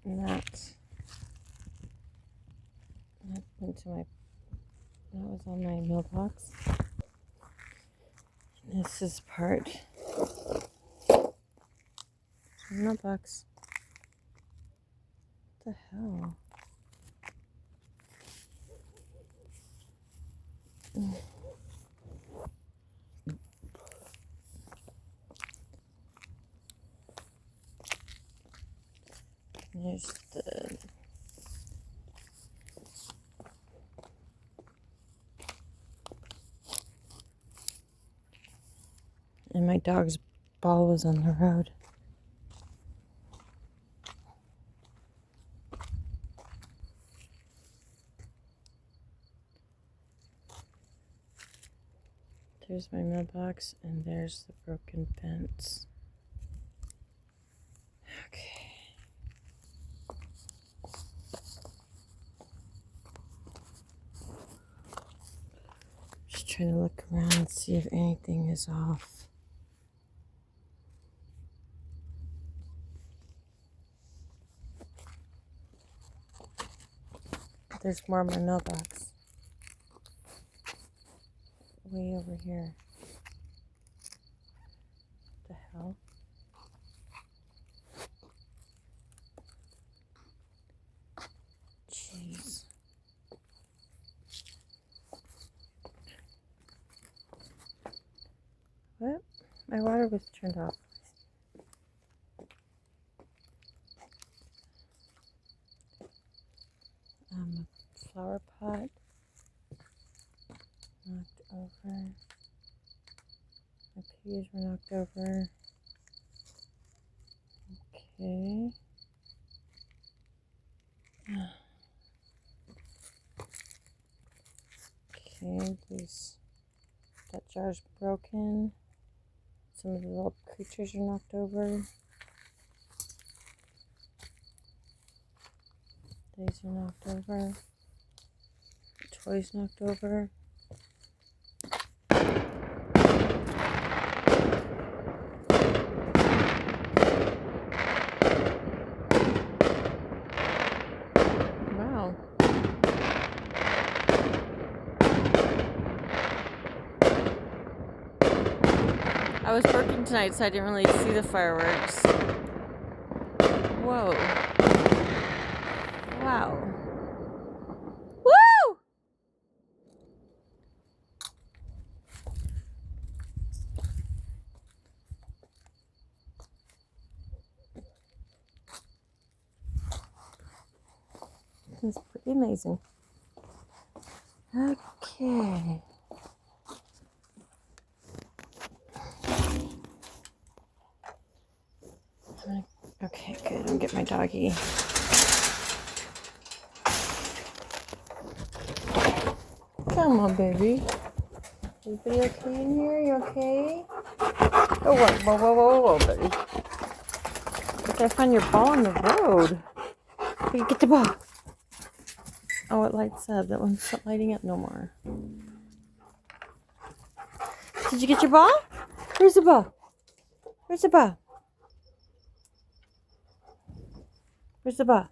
And that went to that was on my mailbox. And this is part of my mailbox. What the hell? There's and my dog's ball was on the road. There's my mailbox, and there's the broken fence. Okay. Just trying to look around and see if anything is off. There's more of my mailbox. Way over here. What the hell? Jeez. What? My water was turned off. A flower pot knocked over. My peas were knocked over. Okay. Okay, that jar's broken. Some of the little creatures are knocked over. These are knocked over. Toys knocked over. Wow. I was working tonight, so I didn't really see the fireworks. Whoa. Wow. Woo! It's pretty amazing. Okay. Okay, good. I'll get my doggy. Come on, baby. Everybody okay in here? You okay? Oh, whoa, baby. I found your ball on the road. You get the ball. Oh, it lights up. That one's not lighting up no more. Did you get your ball? Where's the ball? Where's the ball? Where's the ball?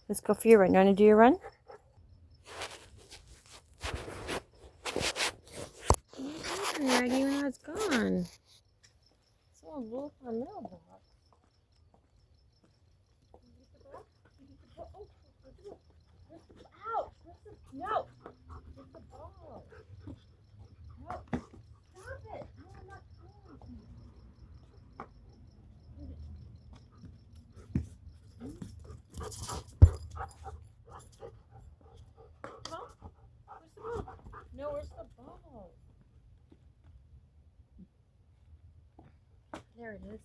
Let's go for your run. You want to do your run? I didn't even know it's gone. Someone blew up our mailbox. Ouch! No! Where's the ball? No! Stop it! No, I'm not going to. Ball? Where's the ball? No, where's the ball? There it is.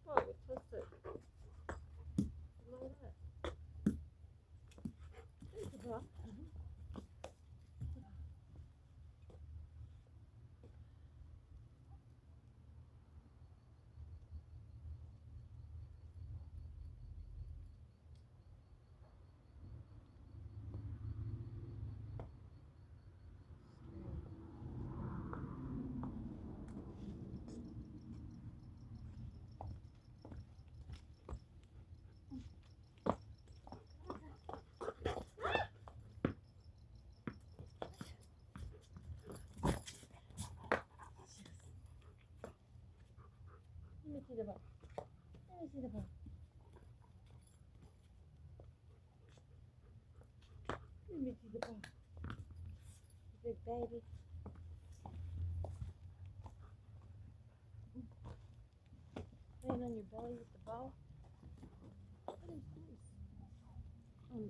Oh, we twist it. Look at that. There's the ball. see the ball. Let me see the ball. Let me see the ball. Big baby. Laying on your belly with the ball. What is this? Oh, no.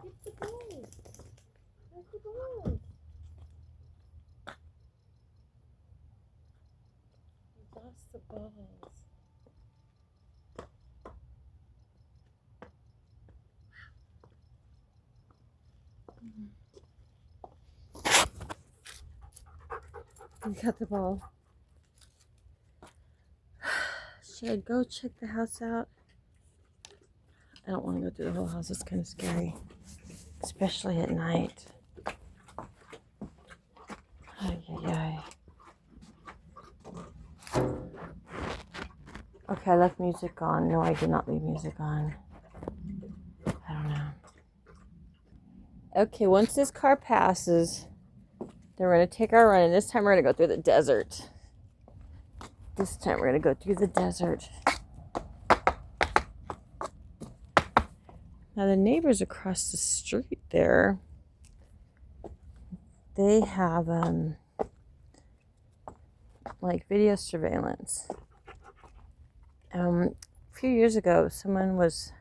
Get the balls. Where's the balls? You lost the balls. You got the ball. Should I go check the house out? I don't want to go through the whole house. It's kind of scary. Especially at night. Ay, ay, ay. Okay, I left music on. No, I did not leave music on. I don't know. Okay, once this car passes, then we're going to take our run. And this time we're going to go through the desert. This time we're going to go through the desert. Now the neighbors across the street there, they have like video surveillance. A few years ago, someone was,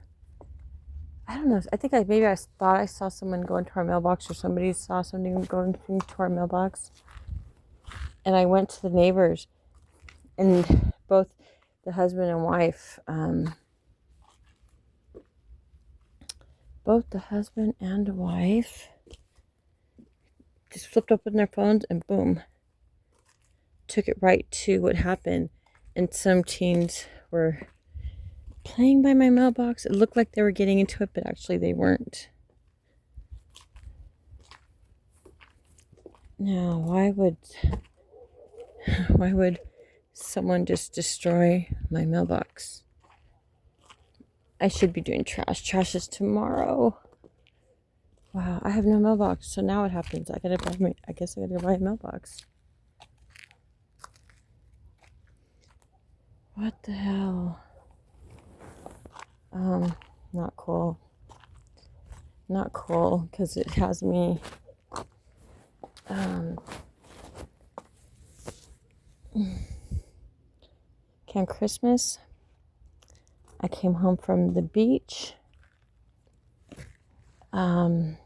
I don't know, I think maybe I thought I saw someone go into our mailbox, or somebody saw something going into our mailbox. And I went to the neighbors, and both the husband and wife, just flipped open their phones and boom, took it right to what happened. And some teens were playing by my mailbox. It looked like they were getting into it, but actually they weren't. Now, why would someone just destroy my mailbox? I should be doing trash. Trash is tomorrow. Wow, I have no mailbox. So now what happens? I guess I gotta buy a mailbox. What the hell? Not cool. Not cool, because it has me on Christmas, I came home from the beach, and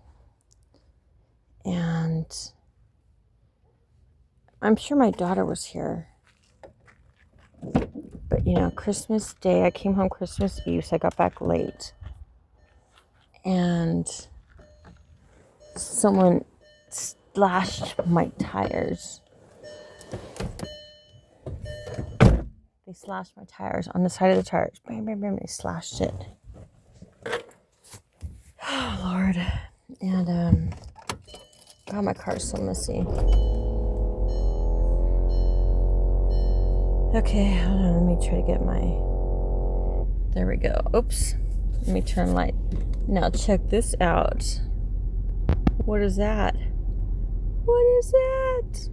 I'm sure my daughter was here. But, Christmas Day, I came home Christmas Eve, so I got back late. And someone slashed my tires. They slashed my tires on the side of the tires. Bam, bam, bam. They slashed it. Oh, Lord. And, God, my car is so messy. Okay, hold on. Let me try to get there we go. Oops. Let me turn light. Now, check this out. What is that? What is that?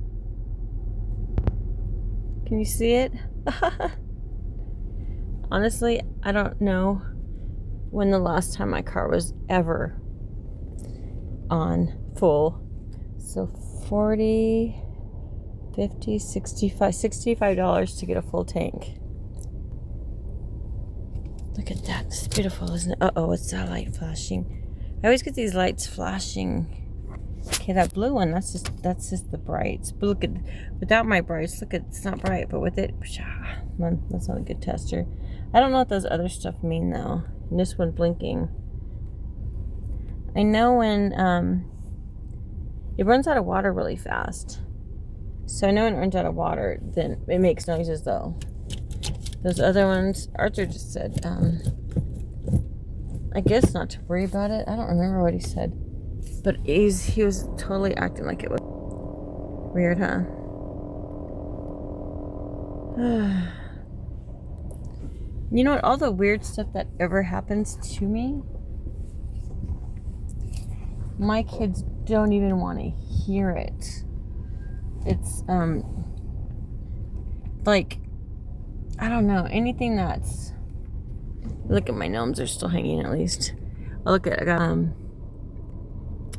Can you see it? Honestly, I don't know when the last time my car was ever on full. So $40, $50, $65 to get a full tank. Look at that. It's beautiful, isn't it? Uh-oh, it's that light flashing. I always get these lights flashing. Okay, that blue one, that's just the brights. But look at, without my brights, look at, it's not bright, but with it, that's not a good tester. I don't know what those other stuff mean though. And this one blinking. I know when it runs out of water really fast. So I know when it runs out of water, then it makes noises though. Those other ones, Arthur just said, I guess not to worry about it. I don't remember what he said. But he was totally acting like it was weird, huh? You know what? All the weird stuff that ever happens to me, my kids don't even want to hear it. It's, like, I don't know, anything that's, look at my gnomes, are still hanging at least. Oh, look at, I got,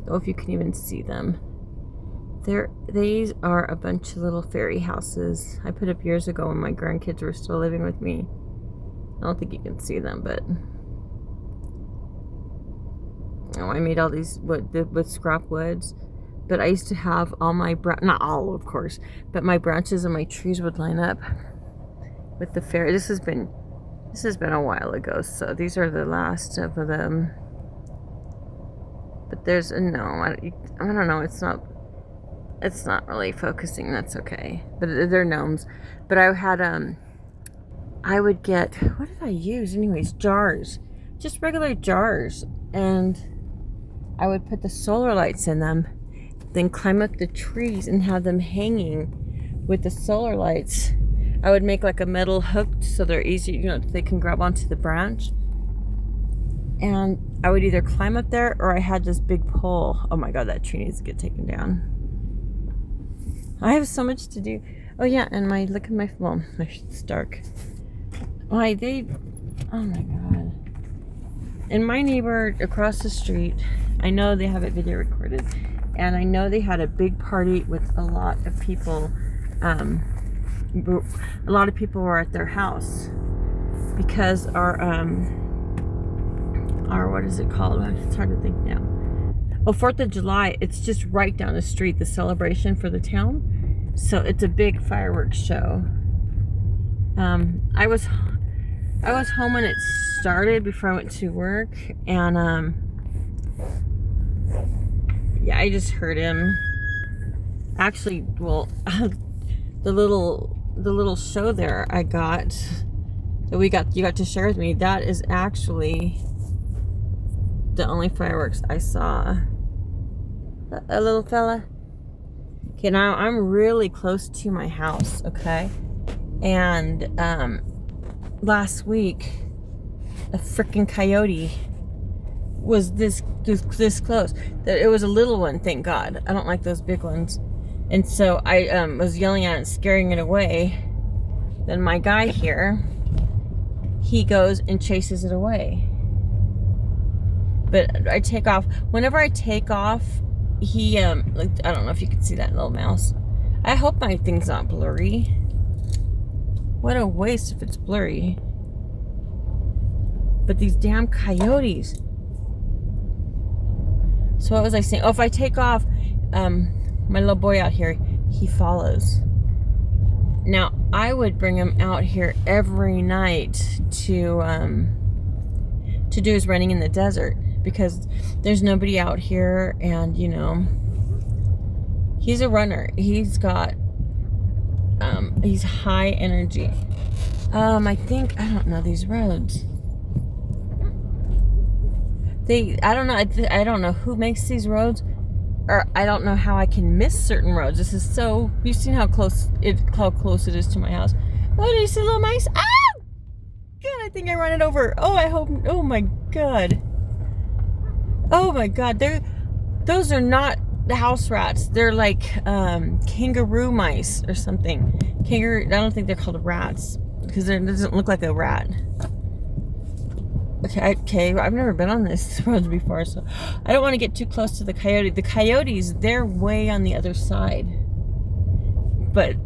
oh, if you can even see them. These are a bunch of little fairy houses I put up years ago when my grandkids were still living with me. I don't think you can see them, but oh, I made all these with scrap woods. But I used to have all my not all, of course, but my branches and my trees would line up with the fairy. This has been a while ago, so these are the last of them. But there's a gnome. I don't know. It's not really focusing. That's okay. But they're gnomes. But I had I would get, what did I use? Anyways, jars, just regular jars, and I would put the solar lights in them, then climb up the trees and have them hanging with the solar lights. I would make like a metal hook so they're easy, you know, they can grab onto the branch. And I would either climb up there or I had this big pole. Oh my God, that tree needs to get taken down. I have so much to do. Oh yeah, and look at my, well, it's dark. Oh my God. And my neighbor across the street, I know they have it video recorded, and I know they had a big party with a lot of people. A lot of people were at their house because our what is it called? It's hard to think now. Oh, 4th of July, it's just right down the street, the celebration for the town. So it's a big fireworks show. I was home when it started before I went to work, and yeah, I just heard him. Actually, well, the little show there you got to share with me, that is actually the only fireworks I saw. A little fella. Okay, now I'm really close to my house, okay? And last week a freaking coyote was this close. It was a little one, thank God. I don't like those big ones. And so I was yelling at it, scaring it away. Then my guy here, he goes and chases it away. But I take off. Whenever I take off, he like, I don't know if you can see that little mouse. I hope my thing's not blurry. What a waste if it's blurry. But these damn coyotes. So what was I saying? Oh, if I take off, my little boy out here, he follows. Now, I would bring him out here every night to do his running in the desert, because there's nobody out here, and you know, he's a runner. He's got he's high energy. I think, I don't know these roads. I don't know who makes these roads, or I don't know how I can miss certain roads. This is so, you've seen how close it is to my house. Oh, do you see little mice? Ah! God, I think I run it over. Oh, I hope, oh my God. Oh my God, those are not the house rats. They're like kangaroo mice or something. I don't think they're called rats, because it doesn't look like a rat. Okay, I've never been on this road before, so I don't want to get too close to the coyote. The coyotes, they're way on the other side. But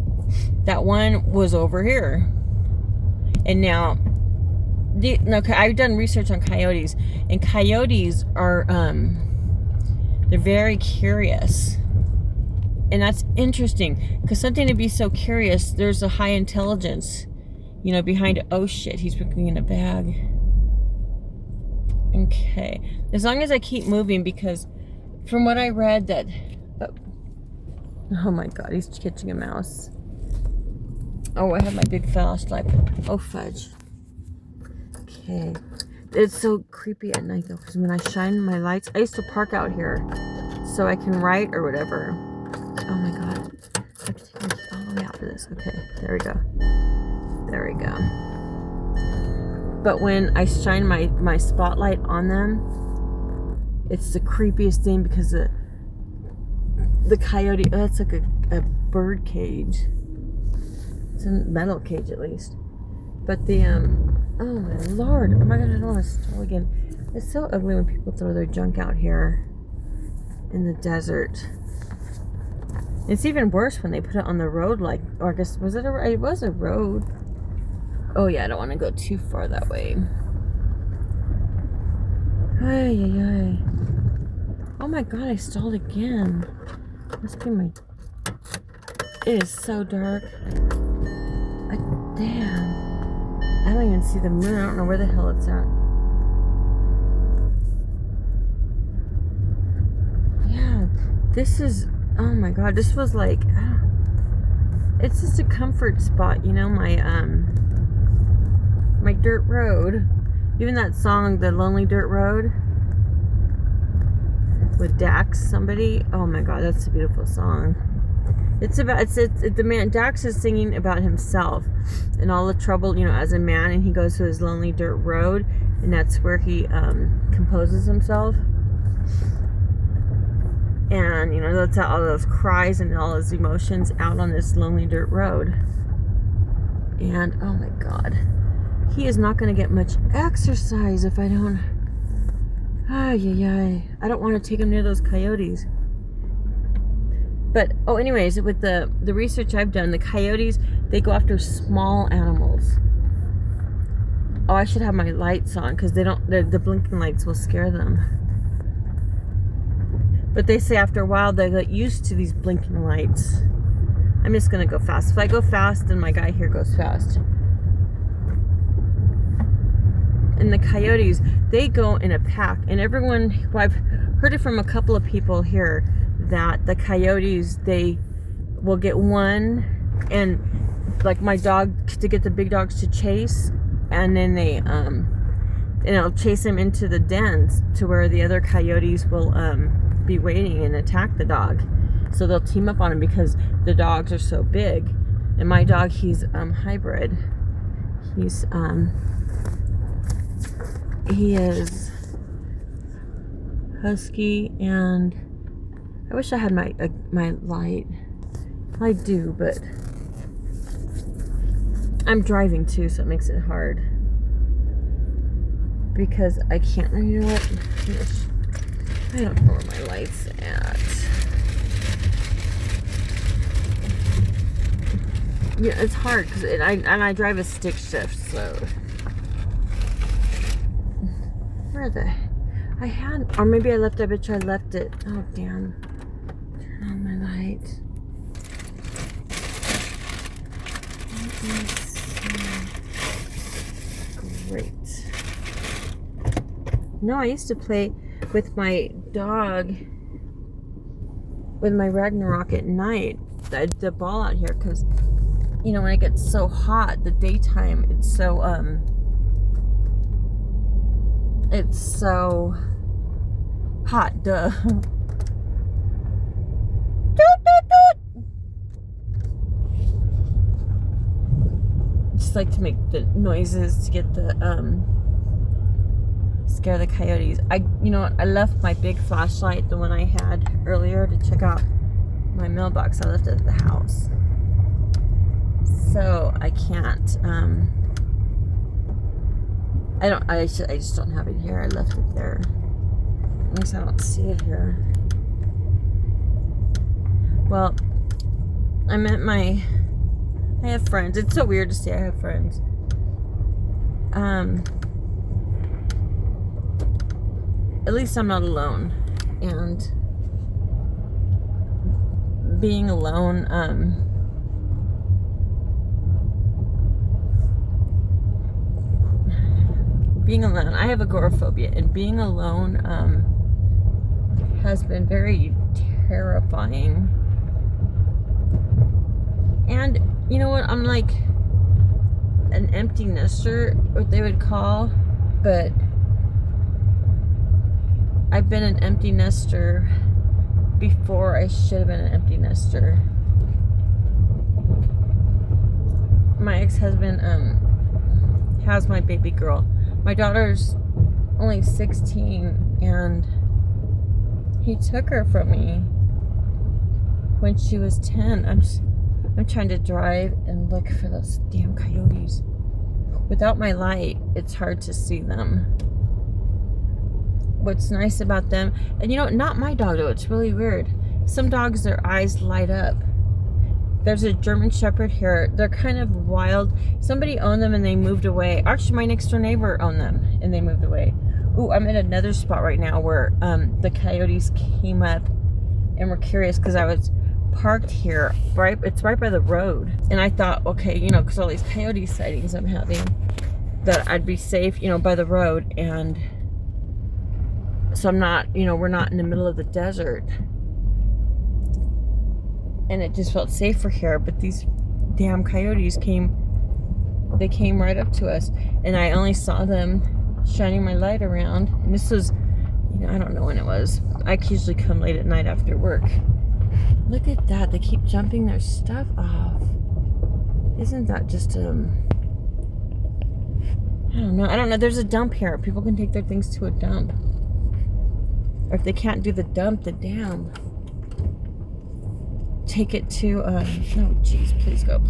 that one was over here. And now, I've done research on coyotes, and coyotes are, they're very curious. And that's interesting, because something to be so curious, there's a high intelligence, you know, behind it. Oh shit, he's looking in a bag. Okay, as long as I keep moving, because from what I read that, oh my God, he's catching a mouse. Oh, I have my big flashlight. Oh fudge. Okay, it's so creepy at night though, because when I shine my lights, I used to park out here so I can write or whatever. Oh my God, I have to take my are we after this? Okay, there we go. There we go. But when I shine my spotlight on them, it's the creepiest thing because the coyote, oh, that's like a bird cage. It's a metal cage at least. But the, oh my lord, oh my god, I don't want to stall again. It's so ugly when people throw their junk out here in the desert. It's even worse when they put it on the road, like, or I guess, it was a road. Oh yeah, I don't want to go too far that way. Ay, ay, ay. Oh my god, I stalled again. Must be my... It is so dark. Damn. I don't even see the moon. I don't know where the hell it's at. Yeah, this is... Oh my god, this was like... It's just a comfort spot, you know, my dirt road. Even that song, The Lonely Dirt Road, with Dax, somebody. Oh my god, that's a beautiful song. It's about, the man, Dax is singing about himself and all the trouble, you know, as a man, and he goes to his lonely dirt road, and that's where he composes himself. And, you know, that's all those cries and all his emotions out on this lonely dirt road. And, oh my god, he is not going to get much exercise if I don't... Ay, ay, ay. I don't want to take him near those coyotes. But, oh, anyways, with the research I've done, the coyotes, they go after small animals. Oh, I should have my lights on, because they don't, the blinking lights will scare them. But they say after a while, they get used to these blinking lights. I'm just going to go fast. If I go fast, then my guy here goes fast. And the coyotes, they go in a pack. And everyone, well, I've heard it from a couple of people here, that the coyotes, they will get one, and like my dog, to get the big dogs to chase, and then they, you know, chase them into the dens to where the other coyotes will be waiting and attack the dog. So they'll team up on him because the dogs are so big. And my dog, he's hybrid. He is husky, and I wish I had my light. I do, but I'm driving too, so it makes it hard. Because I can't, you know what? I don't know where my light's at. Yeah, it's hard because I drive a stick shift, so where I had, or maybe I left. I bet you I left it. Oh damn! Turn on my light. Great. No, I used to play with my dog with my Ragnarok at night. The ball out here, because you know when it gets so hot, the daytime, it's so hot. Duh. Just like to make the noises to get the scare the coyotes. You know what, I left my big flashlight, the one I had earlier, to check out my mailbox. I left it at the house, so I can't I just don't have it here. I left it there. At least I don't see it here. Well, I have friends. It's so weird to say I have friends. At least I'm not alone. And being alone, I have agoraphobia, and being alone has been very terrifying. And you know what, I'm like an empty nester, what they would call, but I've been an empty nester before I should have been an empty nester. my ex-husband has my baby girl. My daughter's only 16, and he took her from me when she was 10. I'm trying to drive and look for those damn coyotes. Without my light, it's hard to see them. What's nice about them, and not my dog though, it's really weird. Some dogs, their eyes light up. There's a German Shepherd here. They're kind of wild. Somebody owned them and they moved away. Actually, my next door neighbor owned them and they moved away. Ooh, I'm in another spot right now where the coyotes came up and were curious because I was parked here. It's right by the road. And I thought, okay, because all these coyote sightings I'm having, that I'd be safe, by the road. And so I'm not, we're not in the middle of the desert. And it just felt safer here. But these damn coyotes came right up to us. And I only saw them shining my light around. And this was, I don't know when it was. I usually come late at night after work. Look at that. They keep jumping their stuff off. Isn't that just, I don't know. There's a dump here. People can take their things to a dump. Or if they can't do the dump, the dam. Take it to, oh jeez, please go.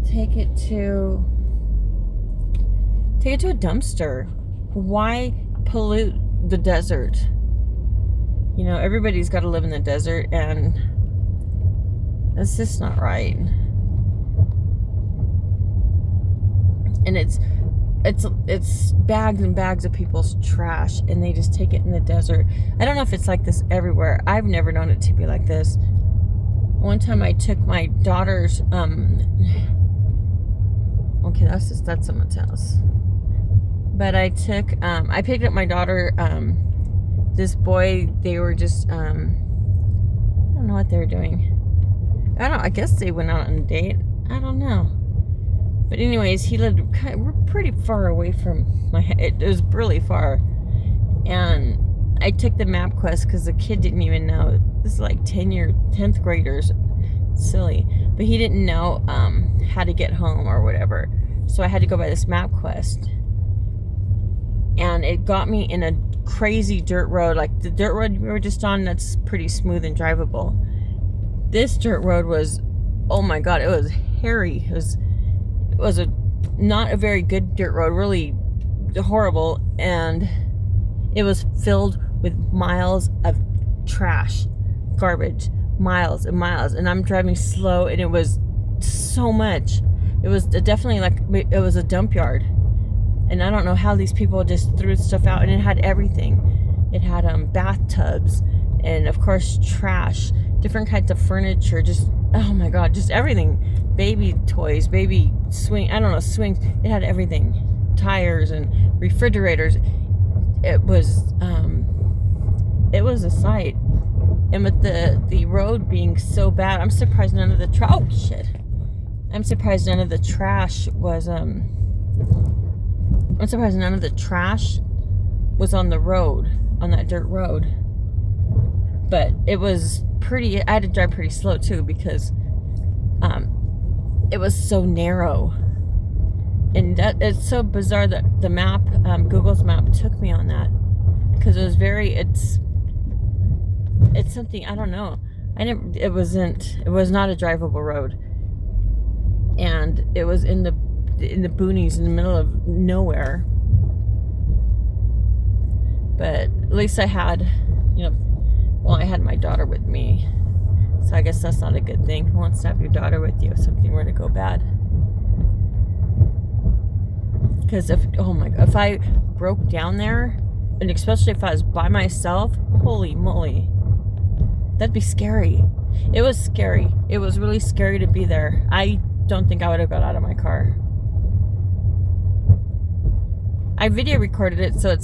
Take it to a dumpster. Why pollute the desert? Everybody's got to live in the desert, and it's just not right. And it's bags and bags of people's trash, and they just take it in the desert. I don't know if it's like this everywhere. I've never known it to be like this. One time I took my daughter's okay, that's someone's house. But I picked up my daughter, this boy, they were just I don't know what they were doing. I guess they went out on a date. I don't know. But anyways, he lived we're pretty far away from it was really far. And I took the MapQuest because the kid didn't even know. This is like 10th graders. Silly. But he didn't know how to get home or whatever. So I had to go by this MapQuest. And it got me in a crazy dirt road. Like the dirt road we were just on, that's pretty smooth and drivable. This dirt road was, oh my God, it was hairy. It was not a very good dirt road, really horrible, and it was filled with miles of trash, garbage, miles and miles, and I'm driving slow, and it was so much. It was definitely like it was a dump yard, and I don't know how these people just threw stuff out, and it had everything. It had bathtubs, and of course trash, different kinds of furniture, just oh my God, just everything. Baby toys, baby swings. It had everything. Tires and refrigerators. It was a sight. And with the road being so bad, I'm surprised none of the I'm surprised none of the trash was on the road, on that dirt road. But it was pretty, I had to drive pretty slow too because it was so narrow. And that it's so bizarre that the map, Google's map took me on that because it was it's something, I don't know. It was not a drivable road. And it was in the boonies in the middle of nowhere. But at least I had, I had my daughter with me. So I guess that's not a good thing. Who wants to have your daughter with you if something were to go bad? Because if I broke down there, and especially if I was by myself, holy moly, that'd be scary. It was scary. It was really scary to be there. I don't think I would have got out of my car. I video recorded it, so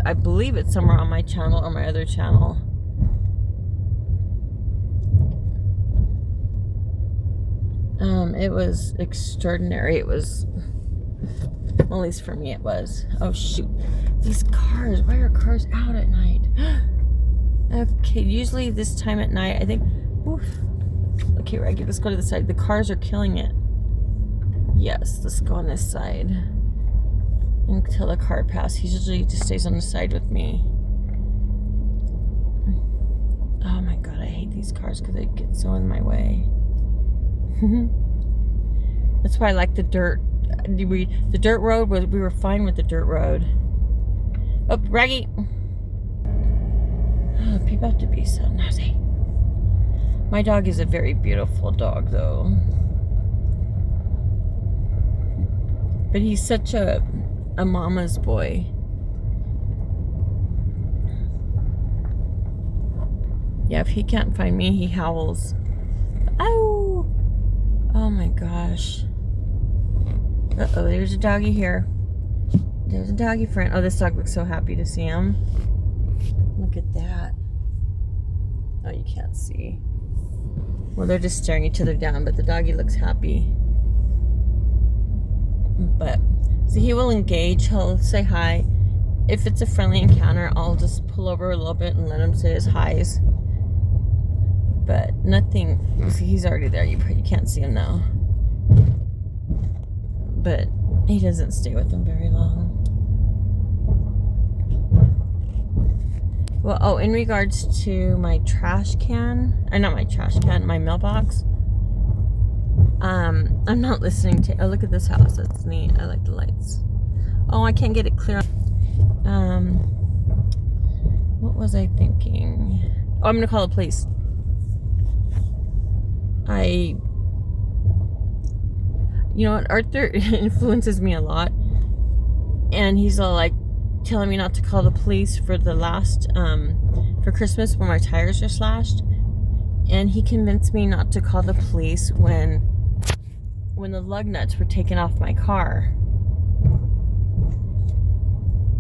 I believe it's somewhere on my channel or my other channel. It was extraordinary. It was, well, at least for me it was. Oh shoot, these cars, why are cars out at night? Okay, usually this time at night, I think, oof. Okay, Reggie, let's go to the side. The cars are killing it. Yes, let's go on this side until the car passes. He usually just stays on the side with me. Oh my god, I hate these cars because they get so in my way. That's why I like the dirt. The dirt road, we were fine with the dirt road. Oh, Raggy! Oh, people have to be so nosy. My dog is a very beautiful dog, though. But he's such a mama's boy. Yeah, if he can't find me, he howls. Oh! Oh my gosh. Uh-oh, there's a doggy here. There's a doggy friend. Oh, this dog looks so happy to see him. Look at that. Oh, you can't see. Well, they're just staring each other down, but the doggy looks happy. But, so he will engage. He'll say hi. If it's a friendly encounter, I'll just pull over a little bit and let him say his highs. But nothing, see, he's already there. You can't see him now. But he doesn't stay with them very long. Well, oh, in regards to my trash can, not my trash can, my mailbox, I'm not listening to, oh, look at this house. That's neat. I like the lights. Oh, I can't get it clear. What was I thinking? Oh, I'm going to call the police. You know what, Arthur influences me a lot, and he's all like telling me not to call the police for the last for Christmas when my tires are slashed, and he convinced me not to call the police when the lug nuts were taken off my car.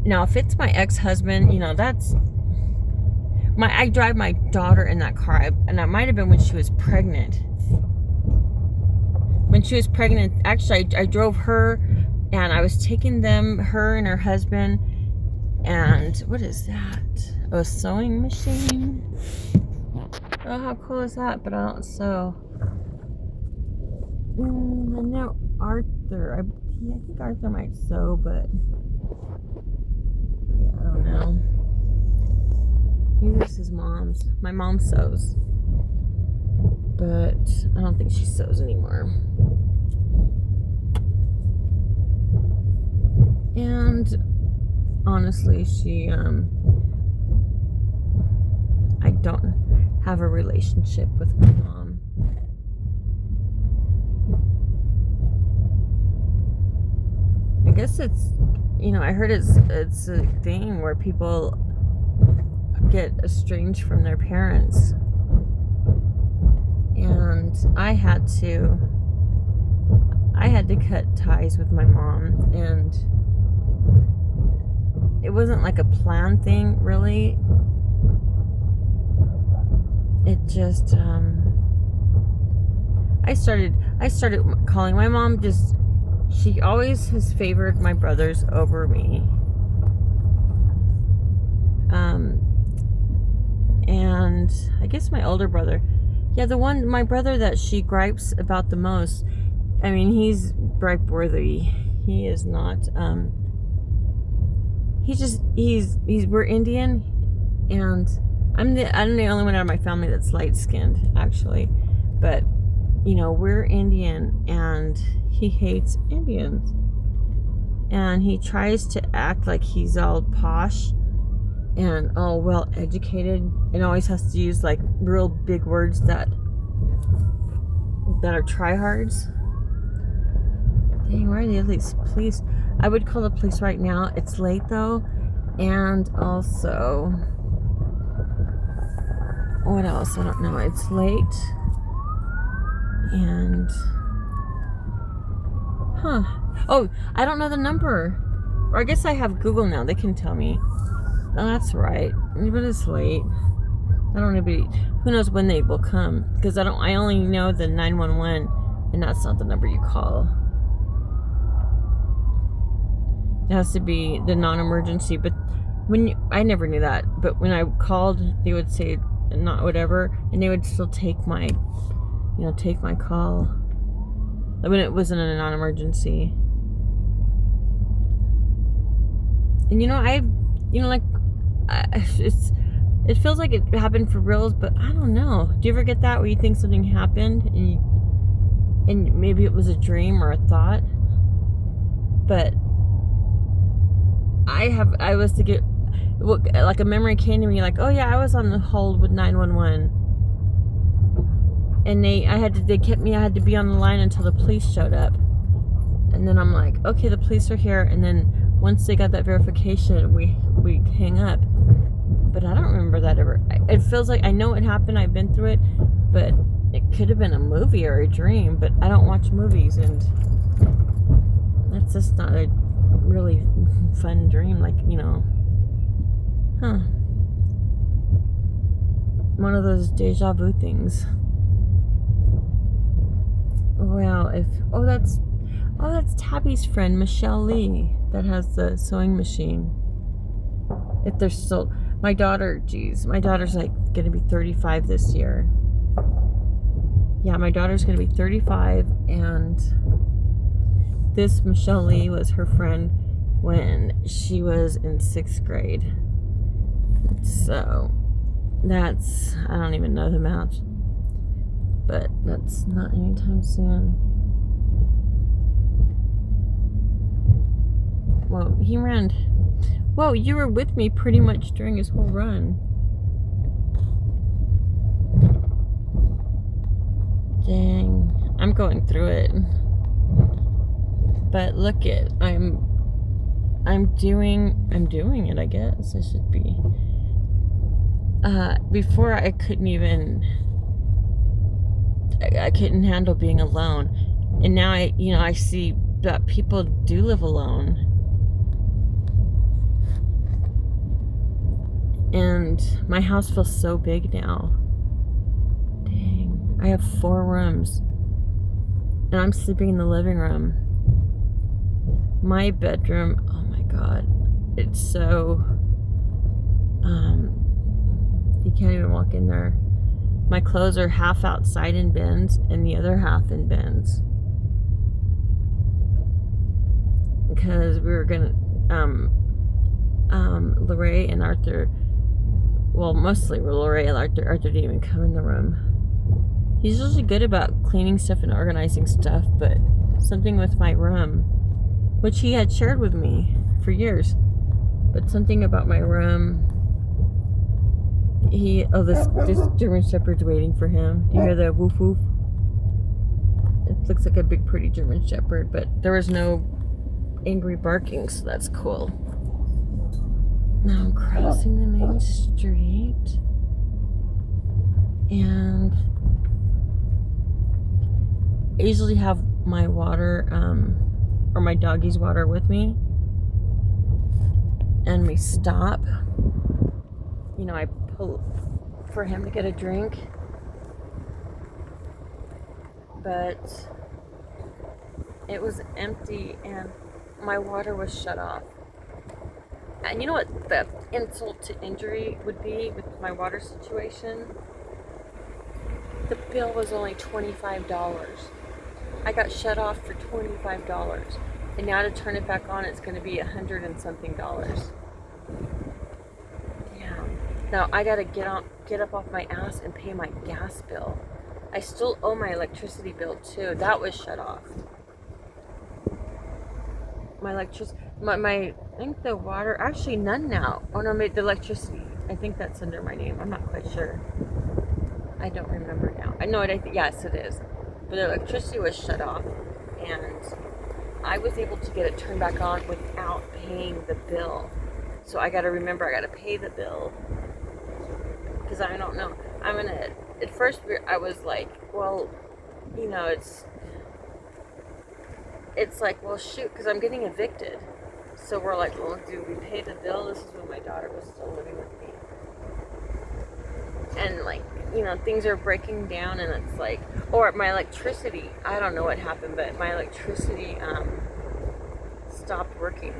Now, if it's my ex-husband, you know, I drive my daughter in that car, and that might have been when she was pregnant. When she was pregnant, actually, I drove her, and I was taking her and her husband, and what is that? Oh, a sewing machine? Oh, how cool is that? But I don't sew. I know Arthur. I think Arthur might sew, but yeah, I don't know. This is his mom's. My mom sews, but I don't think she sews anymore. And honestly, I don't have a relationship with my mom. I guess it's, you know, I heard it's a thing where people get estranged from their parents. And I had to cut ties with my mom, and it wasn't like a planned thing, really. It just I started calling my mom. Just, she always has favored my brothers over me. And I guess my older brother, yeah, my brother that she gripes about the most, I mean, he's gripe worthy. He is not, we're Indian, and I'm the only one out of my family that's light skinned, actually. But, you know, we're Indian, and he hates Indians. And he tries to act like he's all posh and all well educated, and always has to use like real big words that are tryhards. Dang, where are the police? I would call the police right now. It's late though, and also, what else? I don't know. It's late, and oh, I don't know the number. Or I guess I have Google now. They can tell me. Oh, that's right. But it's late. I don't know. Who knows when they will come? Because I only know the 911, and that's not the number you call. It has to be the non-emergency. But I never knew that. But when I called, they would say not whatever, and they would still take my call. when it wasn't a non-emergency. And it feels like it happened for reals, but I don't know. Do you ever get that where you think something happened and maybe it was a dream or a thought? But I was thinking, like a memory came to me, like, oh yeah, I was on the hold with 911, and they had to be on the line until the police showed up, and then I'm like, okay, the police are here, and then once they got that verification, we hang up. But I don't remember that ever. It feels like I know it happened. I've been through it, but it could have been a movie or a dream. But I don't watch movies, and that's just not a really fun dream. Like, one of those deja vu things. Wow. That's Tabby's friend, Michelle Lee, that has the sewing machine. If there's still, my daughter's like going to be 35 this year. Yeah, my daughter's going to be 35, and this Michelle Lee was her friend when she was in 6th grade. So that's, I don't even know the amount, but that's not anytime soon. Well, he ran. Whoa, you were with me pretty much during his whole run. Dang, I'm going through it. But look it, I'm doing it, I guess. I should be. Before I couldn't handle being alone. And now I see that people do live alone. And my house feels so big now. Dang. I have 4 rooms. And I'm sleeping in the living room. My bedroom, oh my god. It's so... you can't even walk in there. My clothes are half outside in bins and the other half in bins. Because we were gonna... Lorraine and Arthur... Well, mostly Lorraine and Arthur didn't even come in the room. He's usually good about cleaning stuff and organizing stuff, but something with my room, which he had shared with me for years, but something about my room, this German Shepherd's waiting for him. Do you hear the woof woof? It looks like a big pretty German Shepherd, but there was no angry barking, so that's cool. Now I'm crossing the main street, and I usually have my water, or my doggy's water with me, and we stop. I pull for him to get a drink, but it was empty and my water was shut off. And you know what the insult to injury would be with my water situation? The bill was only $25. I got shut off for $25. And now to turn it back on, it's going to be $100 and something. Damn. Now I got to get up off my ass and pay my gas bill. I still owe my electricity bill too. That was shut off. I think the water, actually none now. Oh no, the electricity. I think that's under my name. I'm not quite sure. I don't remember now. I know it. Yes, it is. But the electricity was shut off, and I was able to get it turned back on without paying the bill. So I got to remember, I got to pay the bill, because I don't know. At first I was like, well, it's like, well, shoot, because I'm getting evicted. So we're like, well, do we pay the bill? This is when my daughter was still living with me. And things are breaking down, and it's like, or my electricity, I don't know what happened, but my electricity stopped working.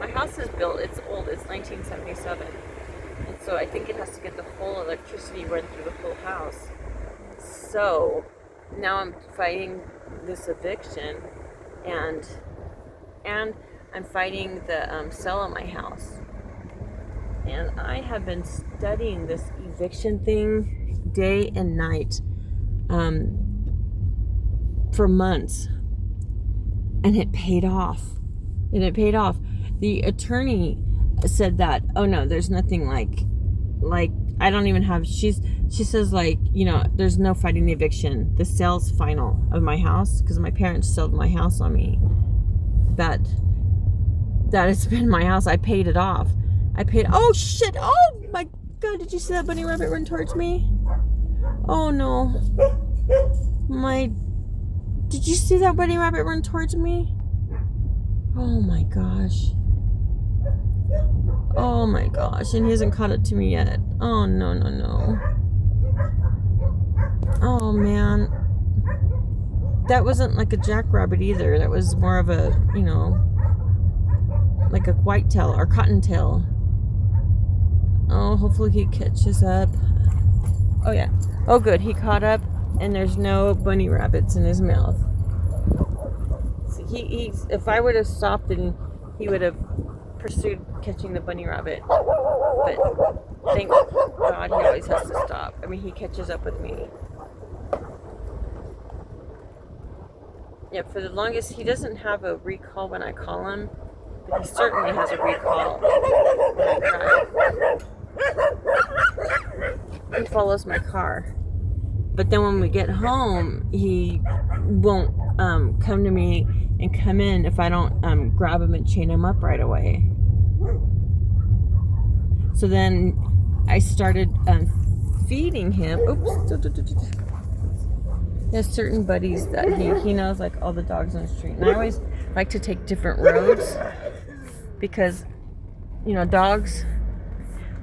My house is built, it's old, it's 1977. And so I think it has to get the whole electricity run through the whole house. So now I'm fighting this eviction, and I'm fighting the sale of my house. And I have been studying this eviction thing day and night for months, and it paid off. The attorney said that, oh no, there's nothing like I don't even have, she says, like, you know, there's no fighting the eviction. The sale's final of my house, because my parents sold my house on me. That it's been my house. I paid it off. Oh shit, oh my god, did you see that bunny rabbit run towards me? Oh no. Did you see that bunny rabbit run towards me? Oh my gosh. Oh my gosh, and he hasn't caught up to me yet. Oh no. Oh man. That wasn't like a jackrabbit either. That was more of a, you know, like a whitetail or cottontail. Oh, hopefully he catches up. Oh yeah. Oh good, he caught up, and there's no bunny rabbits in his mouth. So he's, if I would have stopped, then he would have pursued catching the bunny rabbit. But thank God he always has to stop. I mean, he catches up with me. Yeah, for the longest, he doesn't have a recall when I call him, but he certainly has a recall when I drive. He follows my car. But then when we get home, he won't come to me and come in if I don't grab him and chain him up right away. So then I started feeding him. Oops. There's certain buddies that he knows, like all the dogs on the street. And I always like to take different roads because, you know, dogs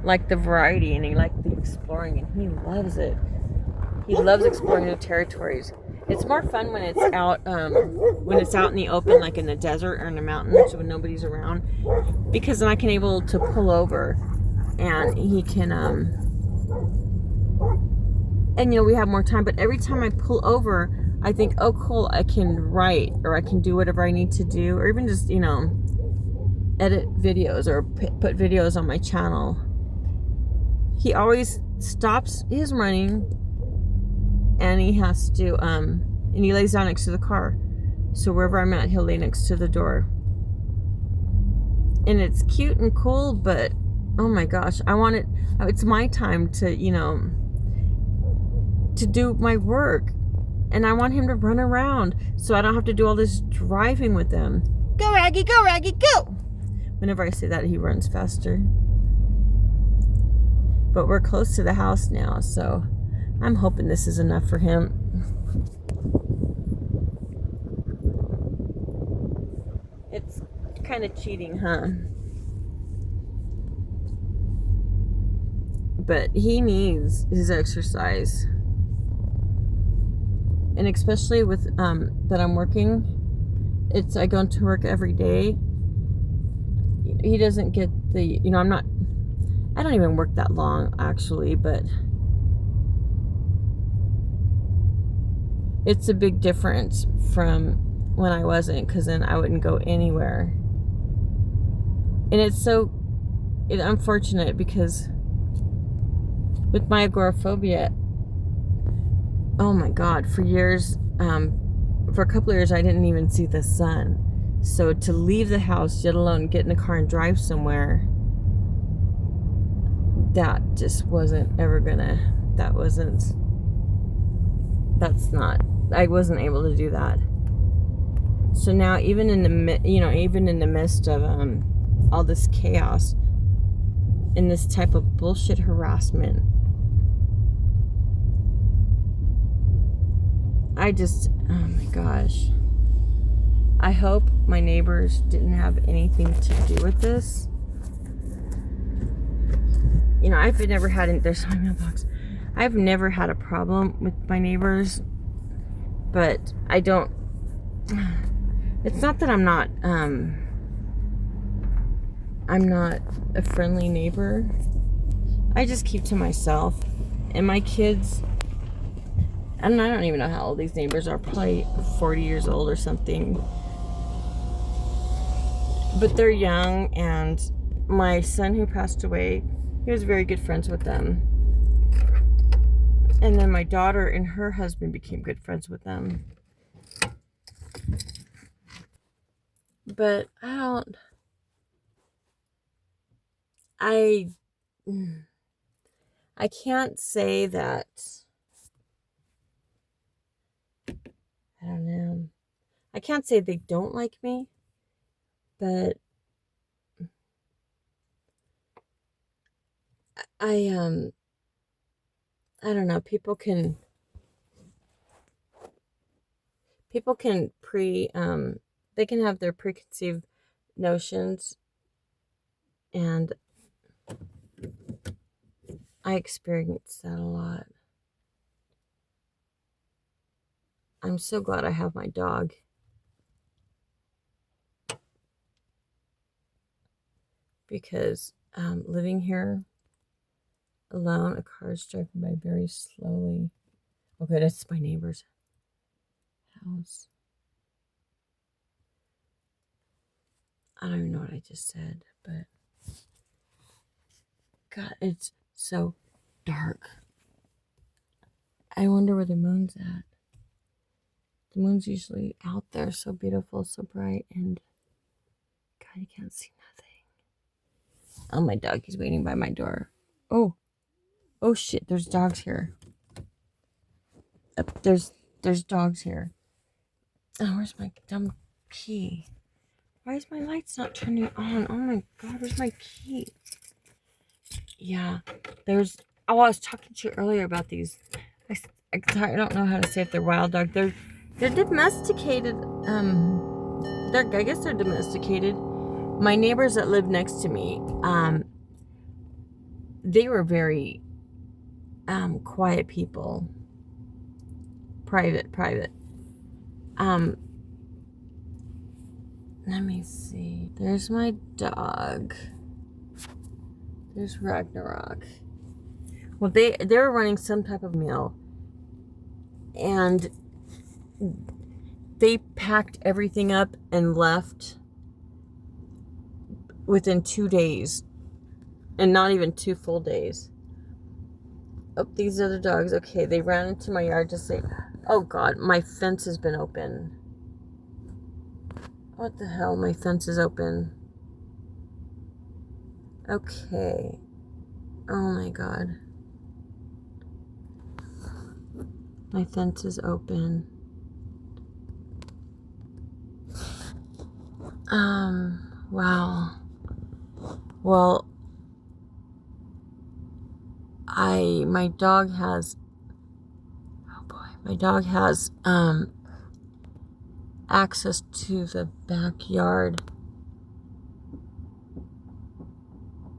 like the variety and they like the exploring, and he loves it. He loves exploring new territories. It's more fun when it's out in the open, like in the desert or in the mountains when nobody's around, because then I can able to pull over and he can and you know, we have more time. But every time I pull over, I think, oh cool, I can write, or I can do whatever I need to do, or even just, you know, edit videos or put videos on my channel. He always stops his running, and he has to and he lays down next to the car. So wherever I'm at, he'll lay next to the door. And it's cute and cool, but oh my gosh, I want it, it's my time to, you know, to do my work, and I want him to run around so I don't have to do all this driving with him. Go Raggy, go! Whenever I say that, he runs faster. But we're close to the house now, so I'm hoping this is enough for him. It's kind of cheating, huh? But he needs his exercise. And especially with that I'm working, I go into work every day. He doesn't get the, you know, I don't even work that long actually, but it's a big difference from when I wasn't, because then I wouldn't go anywhere. And it's unfortunate because with my agoraphobia, oh my God, for years, for a couple of years, I didn't even see the sun. So to leave the house, let alone get in a car and drive somewhere, that just wasn't ever gonna, I wasn't able to do that. So now, even in the midst of all this chaos and this type of bullshit harassment, oh my gosh, I hope my neighbors didn't have anything to do with this. You know, I've never had, there's my mailbox. I've never had a problem with my neighbors, but I don't, it's not that I'm not a friendly neighbor. I just keep to myself, and my kids, And I don't even know how old these neighbors are. Probably 40 years old or something. But they're young, and my son who passed away, he was very good friends with them. And then my daughter and her husband became good friends with them. But I can't say that, I don't know. I can't say they don't like me, but I don't know. People can they can have their preconceived notions, and I experience that a lot. I'm so glad I have my dog. Because living here alone, a car is driving by very slowly. Okay, that's my neighbor's house. I don't even know what I just said, but God, it's so dark. I wonder where the moon's at. The moon's usually out there, so beautiful, so bright, and God, you can't see nothing. Oh, my doggy's waiting by my door. Oh shit, there's dogs here. There's dogs here. Oh, where's my dumb key? Why is my lights not turning on? Oh my God, where's my key? Yeah, I was talking to you earlier about these. I don't know how to say if they're wild dog. They're domesticated. I guess they're domesticated. My neighbors that live next to me, they were very quiet people. Private. Let me see. There's my dog. There's Ragnarok. Well, they were running some type of meal, and they packed everything up and left within 2 days, and not even 2 full days. Oh, these other dogs. Okay, they ran into my yard to say, "Oh God, my fence has been open." What the hell? My fence is open. Okay. Oh my God. My fence is open. Wow. Well, my dog has, oh boy, my dog has, access to the backyard.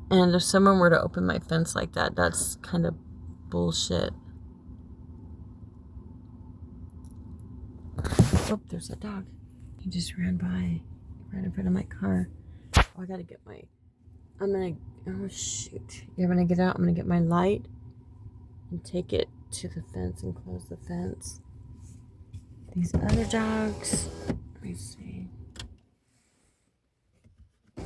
And if someone were to open my fence like that, that's kind of bullshit. Oh, there's a dog. He just ran by, right in front of my car. Oh, I gotta get my, oh shoot. Yeah, when I get out, I'm gonna get my light and take it to the fence and close the fence. These other dogs, let me see. Oh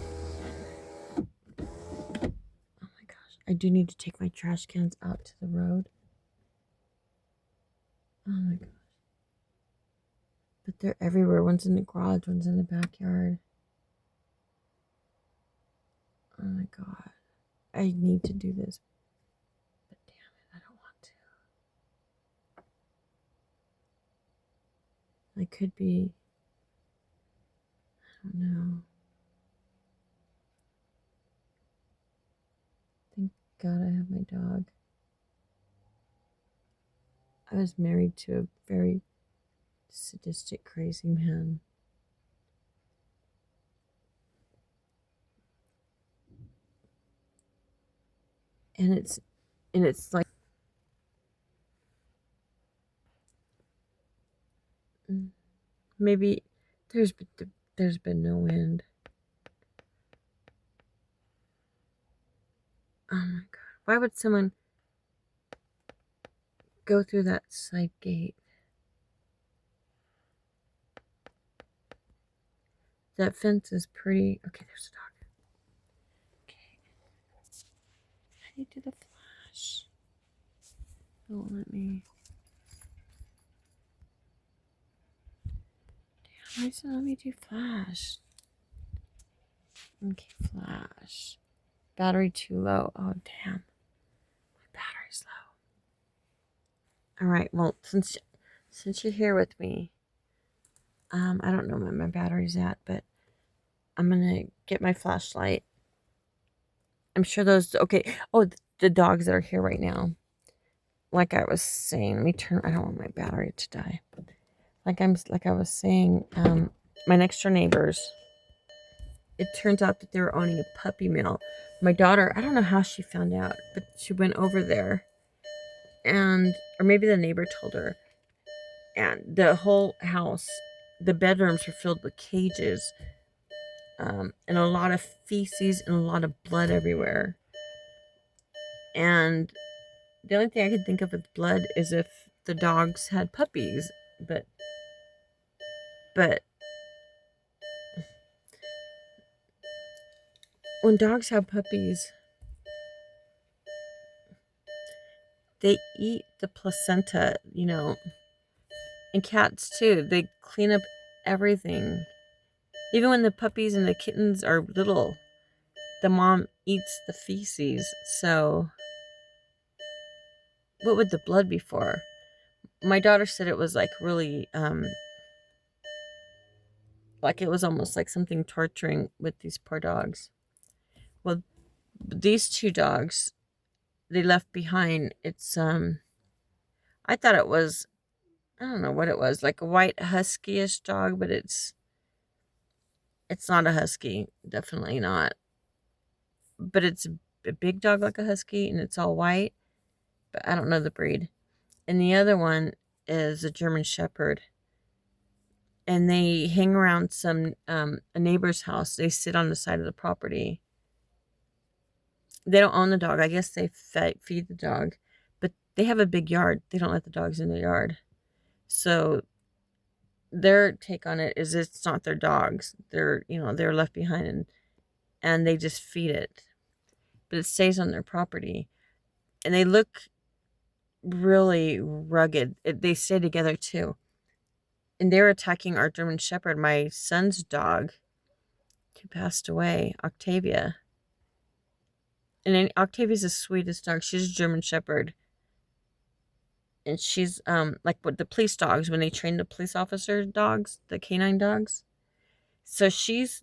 my gosh, I do need to take my trash cans out to the road. Oh my gosh. But they're everywhere. One's in the garage, one's in the backyard. Oh my God. I need to do this. But damn it, I don't want to. I could be, I don't know. Thank God I have my dog. I was married to a very sadistic, crazy man. And it's like, maybe there's been no wind. Oh my God. Why would someone go through that side gate. That fence is pretty. Okay, there's a dog. Okay. How do you do the flash? Don't let me. Damn, why does it let me do flash? Okay, flash. Battery too low. Oh, damn. My battery's low. Alright, well, since you're here with me, I don't know where my battery's at, but I'm gonna get my flashlight. I'm sure those, okay, oh, the dogs that are here right now. Like I was saying, let me turn, I don't want my battery to die. Like I was saying, my next door neighbors, it turns out that they were owning a puppy mill. My daughter, I don't know how she found out, but she went over there and, or maybe the neighbor told her, and the whole house, the bedrooms were filled with cages, and a lot of feces and a lot of blood everywhere. And the only thing I could think of with blood is if the dogs had puppies, but when dogs have puppies, they eat the placenta, you know, and cats too. They clean up everything. Even when the puppies and the kittens are little, the mom eats the feces. So what would the blood be for? My daughter said it was like really, like it was almost like something torturing with these poor dogs. Well, these two dogs they left behind, it's, I thought it was, I don't know what it was, like a white husky-ish dog, but it's not a husky, definitely not. But it's a big dog like a husky, and it's all white, but I don't know the breed. And the other one is a German Shepherd, and they hang around a neighbor's house. They sit on the side of the property. They don't own the dog. I guess they feed the dog, but they have a big yard. They don't let the dogs in the yard. So their take on it is it's not their dogs. They're left behind, and they just feed it. But it stays on their property. And they look really rugged. They stay together too. And they were attacking our German Shepherd, my son's dog, who passed away, Octavia. And Octavia's the sweetest dog. She's a German Shepherd. And she's like what the police dogs, when they train the police officer dogs, the canine dogs. So she's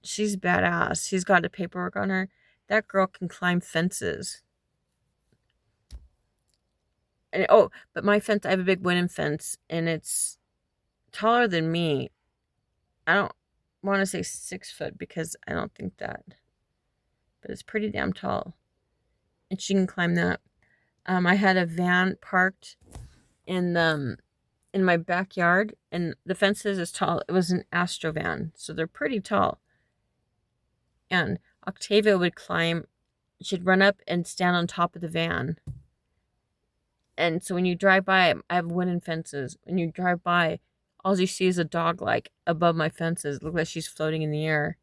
badass. She's got the paperwork on her. That girl can climb fences. And but my fence, I have a big wooden fence, and it's taller than me. I don't want to say 6 foot because I don't think that, but it's pretty damn tall, and she can climb that. I had a van parked in my backyard, and the fence is as tall. It was an Astro van, so they're pretty tall. And Octavia would climb. She'd run up and stand on top of the van. And so when you drive by, I have wooden fences. When you drive by, all you see is a dog like above my fences. It looks like she's floating in the air.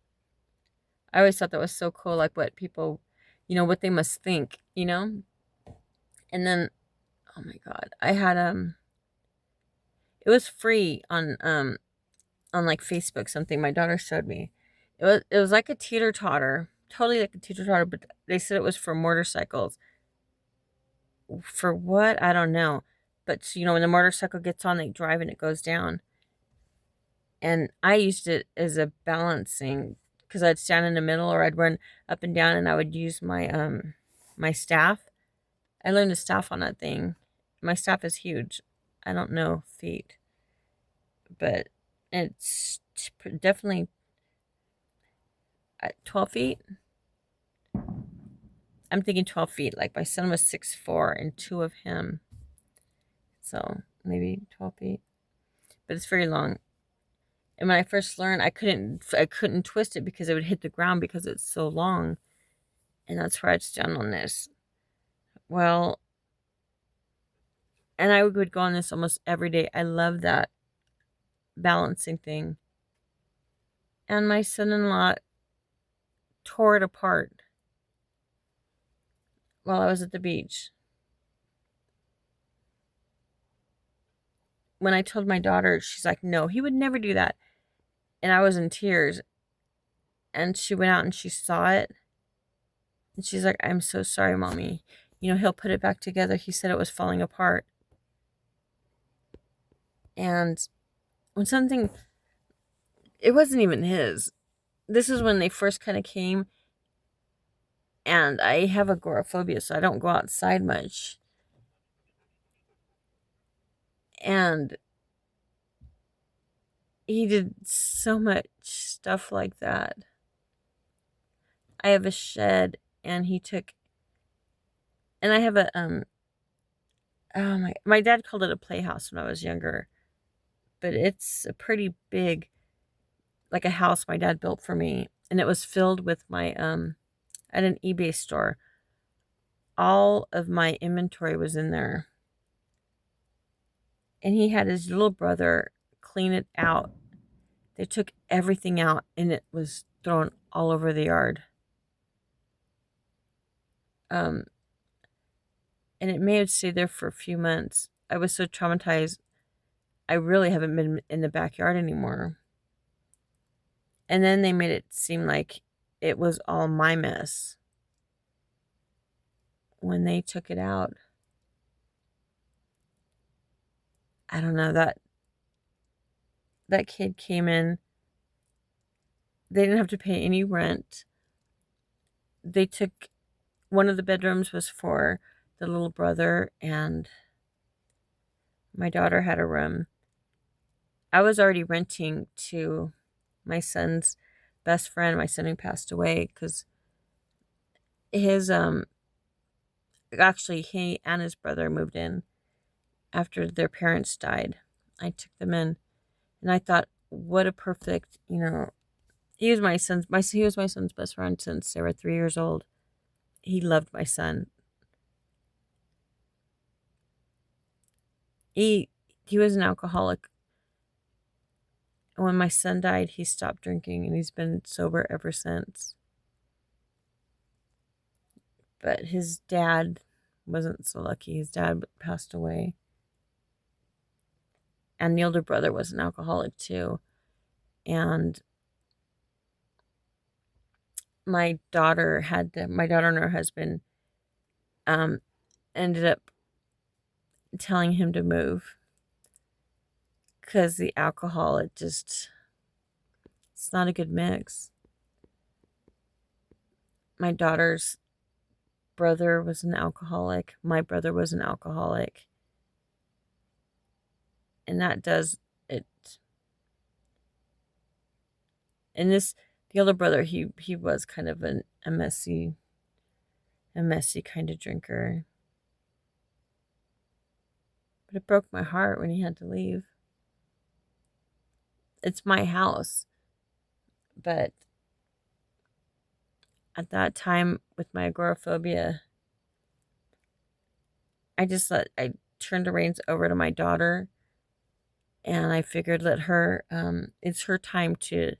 I always thought that was so cool, like what people, what they must think, And then, oh my God, I had it was free on like Facebook, something my daughter showed me. It was like a teeter-totter, totally like a teeter-totter, but they said it was for motorcycles. For what? I don't know. But, when the motorcycle gets on, they drive and it goes down. And I used it as a balancing, because I'd stand in the middle or I'd run up and down, and I would use my my staff. I learned to staff on that thing. My staff is huge. I don't know feet. But it's definitely 12 feet. I'm thinking 12 feet. Like my son was 6'4" and 2 of him. So maybe 12 feet. But it's very long. And when I first learned, I couldn't twist it because it would hit the ground because it's so long. And that's where I'd stand on this. Well, And I would go on this almost every day. I love that balancing thing. And my son-in-law tore it apart while I was at the beach. When I told my daughter, she's like, no, he would never do that. And I was in tears. And she went out and she saw it. And she's like, I'm so sorry, Mommy. He'll put it back together. He said it was falling apart. And when something, it wasn't even his. This is when they first kind of came. And I have agoraphobia, so I don't go outside much. And he did so much stuff like that. I have a shed, and he took, and I have a, my dad called it a playhouse when I was younger, but it's a pretty big, like a house my dad built for me, and it was filled with my, at an eBay store. All of my inventory was in there. And he had his little brother clean it out. They took everything out, and it was thrown all over the yard. And it may have stayed there for a few months. I was so traumatized. I really haven't been in the backyard anymore. And then they made it seem like it was all my mess when they took it out. I don't know, that kid came in. They didn't have to pay any rent. They took, one of the bedrooms was for the little brother, and my daughter had a room. I was already renting to my son's best friend, my son who passed away, because his, actually, he and his brother moved in after their parents died. I took them in, and I thought, what a perfect, he was my son's best friend since they were 3 years old. He loved my son. He was an alcoholic. When my son died, he stopped drinking, and he's been sober ever since. But his dad wasn't so lucky. His dad passed away. And the older brother was an alcoholic too. And my daughter and her husband ended up telling him to move, because the alcohol, it's not a good mix. My daughter's brother was an alcoholic. My brother was an alcoholic. And that does it. And the older brother, he was kind of a messy kind of drinker. But it broke my heart when he had to leave. It's my house. But at that time, with my agoraphobia, I turned the reins over to my daughter, and I figured let her, it's her time to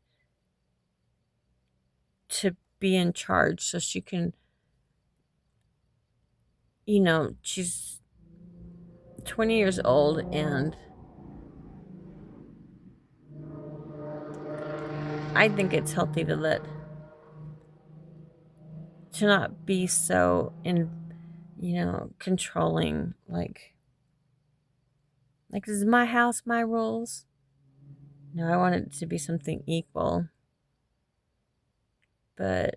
be in charge, so she can, she's 20 years old, and I think it's healthy to not be so controlling, like this is my house, my rules. No, I want it to be something equal. But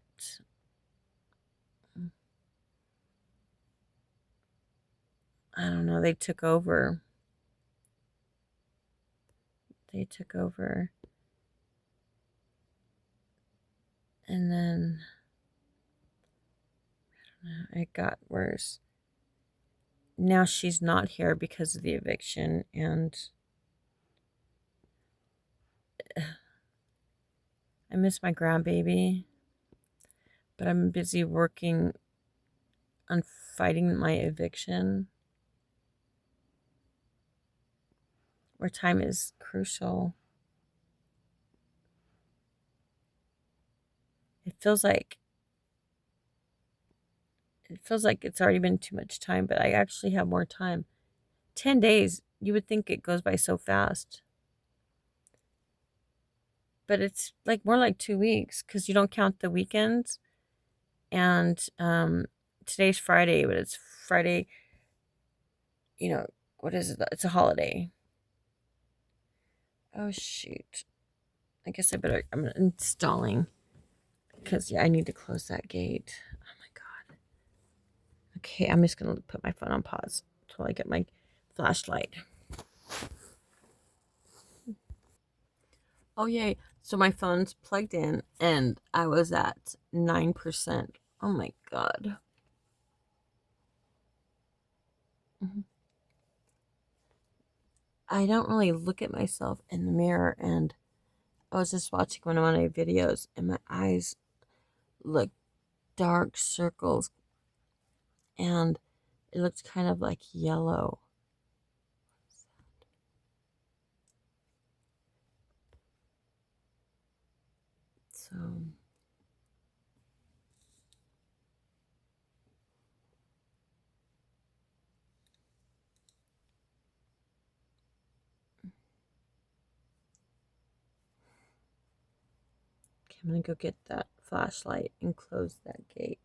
I don't know, they took over. And then I don't know, it got worse. Now she's not here because of the eviction, and I miss my grandbaby, but I'm busy working on fighting my eviction. where time is crucial. It feels like it's already been too much time, but I actually have more time. 10 days, you would think it goes by so fast. But it's like more like 2 weeks because you don't count the weekends. And today's Friday, but it's Friday, what is it? It's a holiday. Oh, shoot. I guess I'm installing because, yeah, I need to close that gate. Oh, my God. Okay, I'm just going to put my phone on pause until I get my flashlight. Oh, yay. So my phone's plugged in and I was at 9%. Oh, my God. I don't really look at myself in the mirror, and I was just watching one of my videos and my eyes look dark circles and it looked kind of like yellow. So okay, I'm gonna go get that flashlight and close that gate.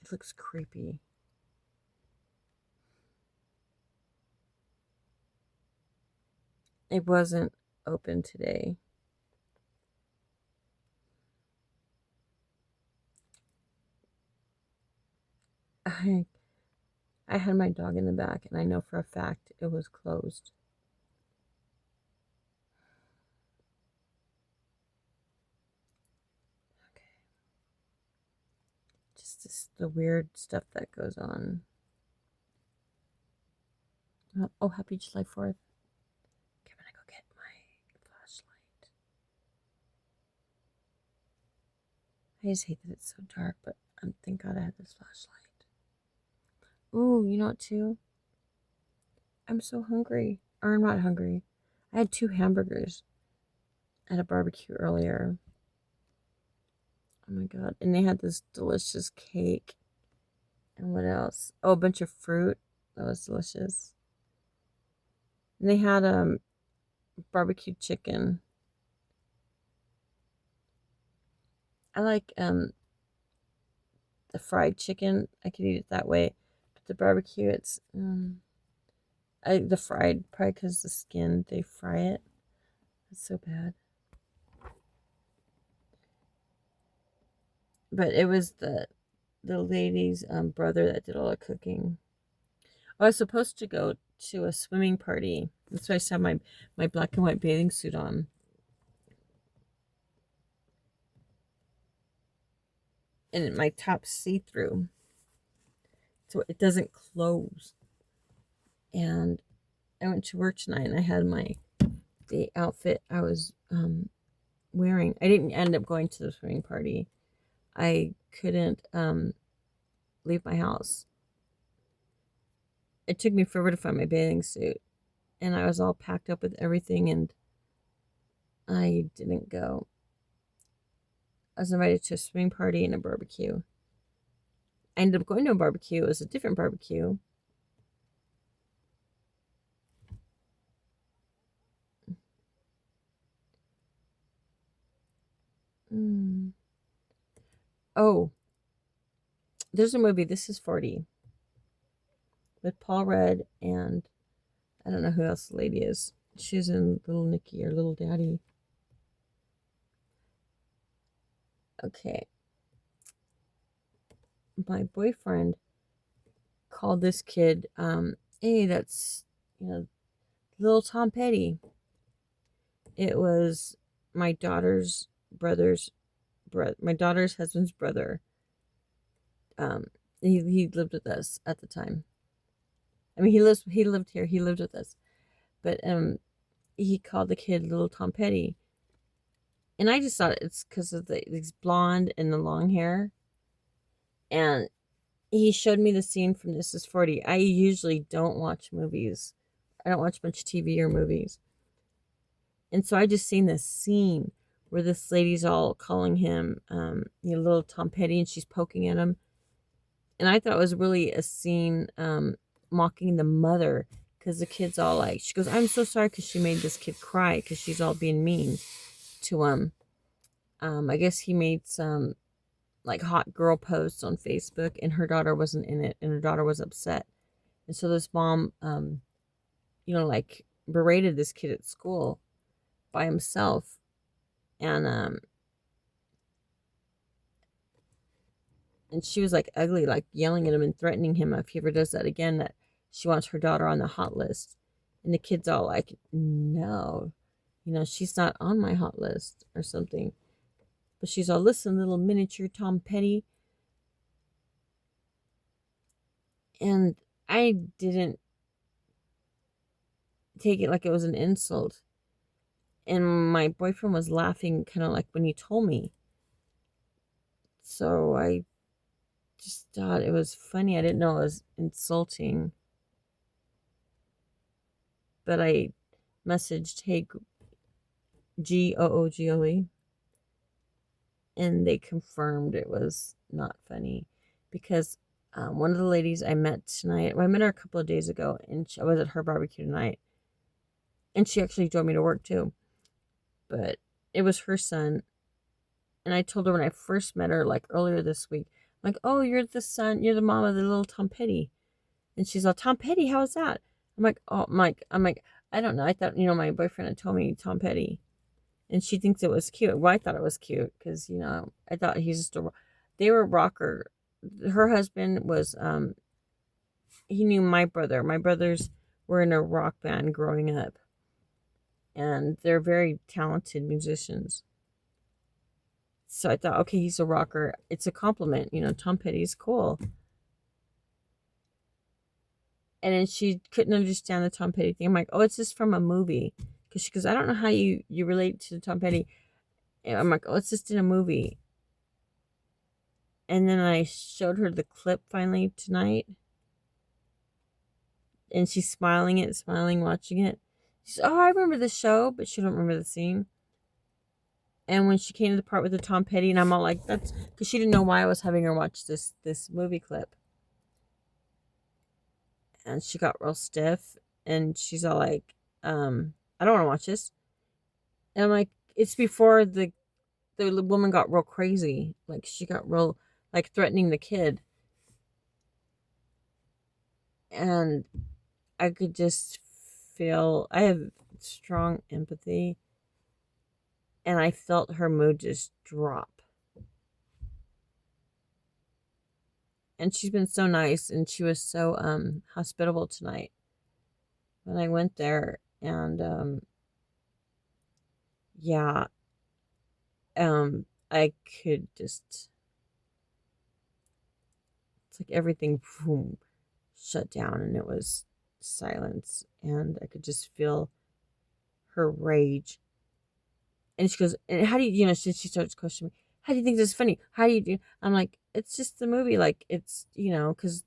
It looks creepy. It wasn't open today. I I had my dog in the back and I know for a fact it was closed. Okay. Just the weird stuff that goes on. Oh, happy July 4th. Okay, I'm gonna go get my flashlight. I just hate that it's so dark, but thank God I have this flashlight. Ooh, you know what, too? I'm so hungry. Or I'm not hungry. I had 2 hamburgers at a barbecue earlier. Oh my God. And they had this delicious cake. And what else? Oh, a bunch of fruit. That was delicious. And they had barbecue chicken. I like the fried chicken. I could eat it that way. But the barbecue, it's the fried, probably because the skin, they fry it. It's so bad. But it was the lady's brother that did all the cooking. I was supposed to go to a swimming party. That's why I saw my black and white bathing suit on. And my top's see-through. So it doesn't close. And I went to work tonight and I had the outfit I was wearing. I didn't end up going to the swimming party. I couldn't leave my house. It took me forever to find my bathing suit. And I was all packed up with everything and I didn't go. I was invited to a swimming party and a barbecue. I ended up going to a barbecue. It was a different barbecue. Oh, there's a movie, This Is 40, with Paul Rudd and I don't know who else the lady is. She's in Little Nicky or Little Daddy. Okay. My boyfriend called this kid, hey, that's, little Tom Petty. It was my daughter's my daughter's husband's brother. He lived with us at the time. I mean, he lived here. He lived with us, but he called the kid Little Tom Petty, and I just thought it's because of he's blonde and the long hair, and he showed me the scene from This Is 40. I usually don't watch movies. I don't watch much TV or movies. And so I just seen this scene where this lady's all calling him, little Tom Petty, and she's poking at him. And I thought it was really a scene mocking the mother because the kid's all like, she goes, I'm so sorry because she made this kid cry because she's all being mean to him. I guess he made some like hot girl posts on Facebook and her daughter wasn't in it and her daughter was upset. And so this mom, like berated this kid at school by himself. And she was like ugly, like yelling at him and threatening him if he ever does that again, that she wants her daughter on the hot list. And the kid's all like, no, she's not on my hot list or something. But she's all, listen, little miniature Tom Petty. And I didn't take it like it was an insult. And my boyfriend was laughing kind of like when he told me. So I just thought it was funny. I didn't know it was insulting. But I messaged, hey, Google, and they confirmed it was not funny because one of the ladies I met tonight, well, I met her a couple of days ago, and I was at her barbecue tonight, and she actually drove me to work too, but it was her son, and I told her when I first met her, like earlier this week, I'm like, oh, you're the mom of the little Tom Petty, and she's like, Tom Petty, how is that? I'm like, oh, I'm like, I don't know, I thought, my boyfriend had told me Tom Petty. And she thinks it was cute. Well, I thought it was cute because, I thought he's just they were rocker. Her husband was, he knew my brother. My brothers were in a rock band growing up. And they're very talented musicians. So I thought, okay, he's a rocker. It's a compliment. Tom Petty's cool. And then she couldn't understand the Tom Petty thing. I'm like, oh, it's just from a movie. Because she goes, I don't know how you relate to Tom Petty. And I'm like, oh, it's just in a movie. And then I showed her the clip finally tonight. And she's smiling, watching it. She's, oh, I remember the show, but she don't remember the scene. And when she came to the part with the Tom Petty, and I'm all like, that's because she didn't know why I was having her watch this movie clip. And she got real stiff, and she's all like, I don't want to watch this. And I'm like, it's before the woman got real crazy. Like, she got real, like, threatening the kid. And I could just feel, I have strong empathy. And I felt her mood just drop. And she's been so nice, and she was so hospitable tonight when I went there. And yeah, I could just, it's like everything boom, shut down, and it was silence, and I could just feel her rage. And she goes, and how do you, she starts questioning me, how do you think this is funny? How do you do? I'm like, it's just the movie, like, it's, because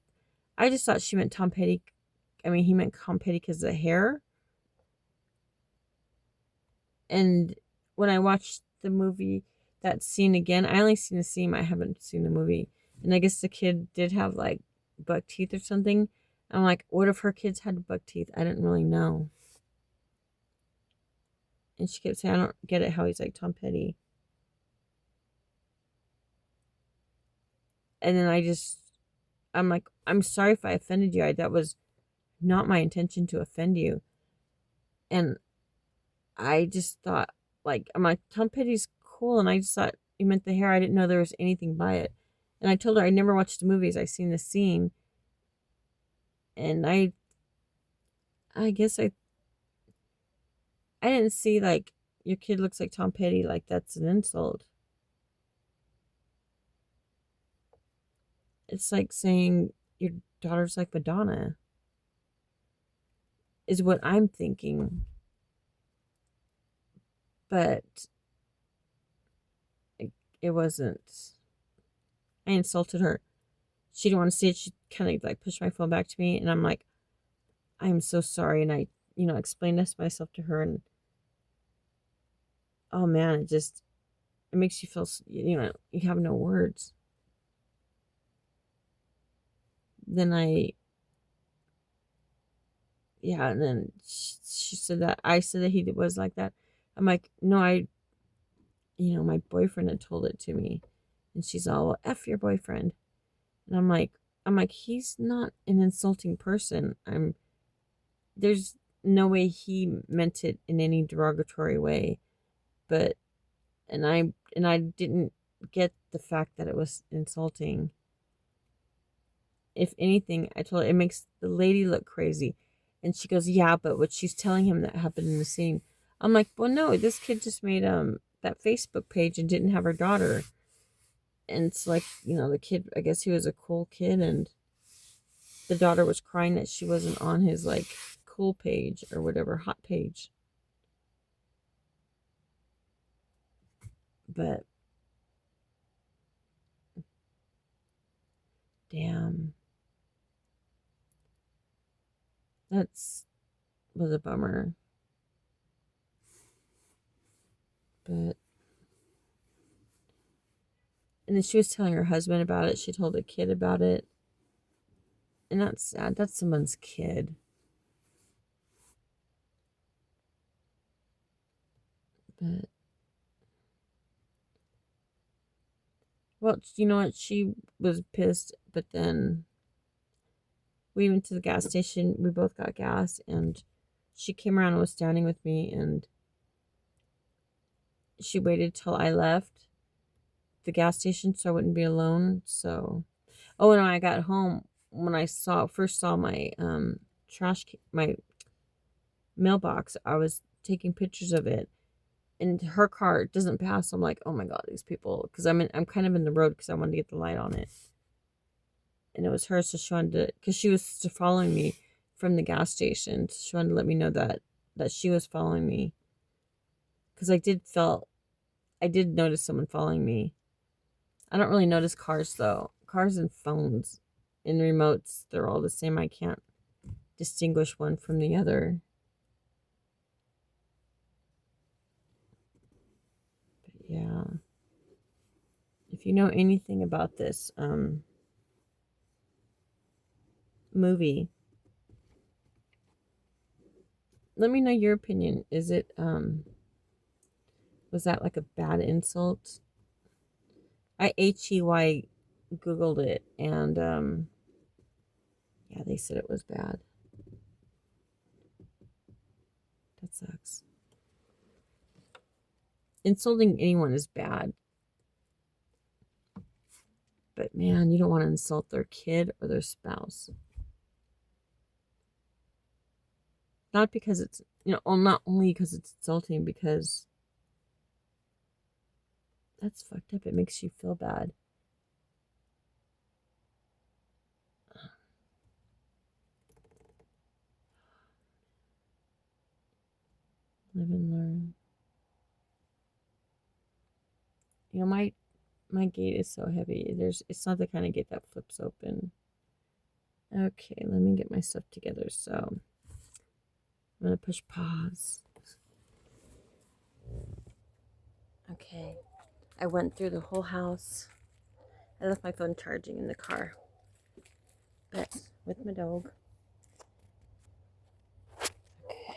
I just thought she meant Tom Petty. I mean, he meant Tom Petty because of the hair. And when I watched the movie, that scene again, I only seen the scene, I haven't seen the movie. And I guess the kid did have like buck teeth or something. I'm like, what if her kids had buck teeth? I didn't really know. And she kept saying, I don't get it how he's like Tom Petty. And then I'm like, I'm sorry if I offended you. That was not my intention to offend you. And I just thought, like, I'm like, Tom Petty's cool. And I just thought he meant the hair. I didn't know there was anything by it. And I told her I never watched the movies. I seen the scene. And I guess I didn't see, like, your kid looks like Tom Petty. Like, that's an insult. It's like saying your daughter's like Madonna. Is what I'm thinking. But it wasn't. I insulted her. she didn't want to see it. She kind of like pushed my phone back to me, and I'm like, I'm so sorry. And I, explained this myself to her, and oh man, it makes you feel, you have no words. Then and then she said that I said that he was like that. I'm like, no, my boyfriend had told it to me, and she's all, well, F your boyfriend, and I'm like, he's not an insulting person. There's no way he meant it in any derogatory way, but and I didn't get the fact that it was insulting. If anything, I told her it makes the lady look crazy. And she goes, yeah, but what she's telling him that happened in the scene. I'm like, well, no, this kid just made that Facebook page and didn't have her daughter. And it's like, the kid, I guess he was a cool kid, and the daughter was crying that she wasn't on his like cool page or whatever, hot page. But damn. Was a bummer. But and then she was telling her husband about it. She told the kid about it. And that's sad. That's someone's kid. But well, you know what? She was pissed, but then we went to the gas station. We both got gas, and she came around and was standing with me, and she waited till I left the gas station so I wouldn't be alone. So, oh, and when I got home, when I first saw my my mailbox, I was taking pictures of it, and her car doesn't pass. I'm like, oh my god, these people, because I'm kind of in the road because I wanted to get the light on it. And it was her, so she wanted to, because she was following me from the gas station. So she wanted to let me know that she was following me. Because I did notice someone following me. I don't really notice cars though. Cars and phones and remotes, they're all the same. I can't distinguish one from the other. But yeah. If you know anything about this movie, let me know your opinion. Is it was that like a bad insult? I HEY Googled it, and yeah, they said it was bad. That sucks. Insulting anyone is bad. But man, you don't want to insult their kid or their spouse. Not because it's, not only because it's insulting, because that's fucked up. It makes you feel bad. Live and learn. My gate is so heavy. It's not the kind of gate that flips open. Okay, let me get my stuff together. So I'm gonna push pause. Okay, I went through the whole house. I left my phone charging in the car, but with my dog. Okay,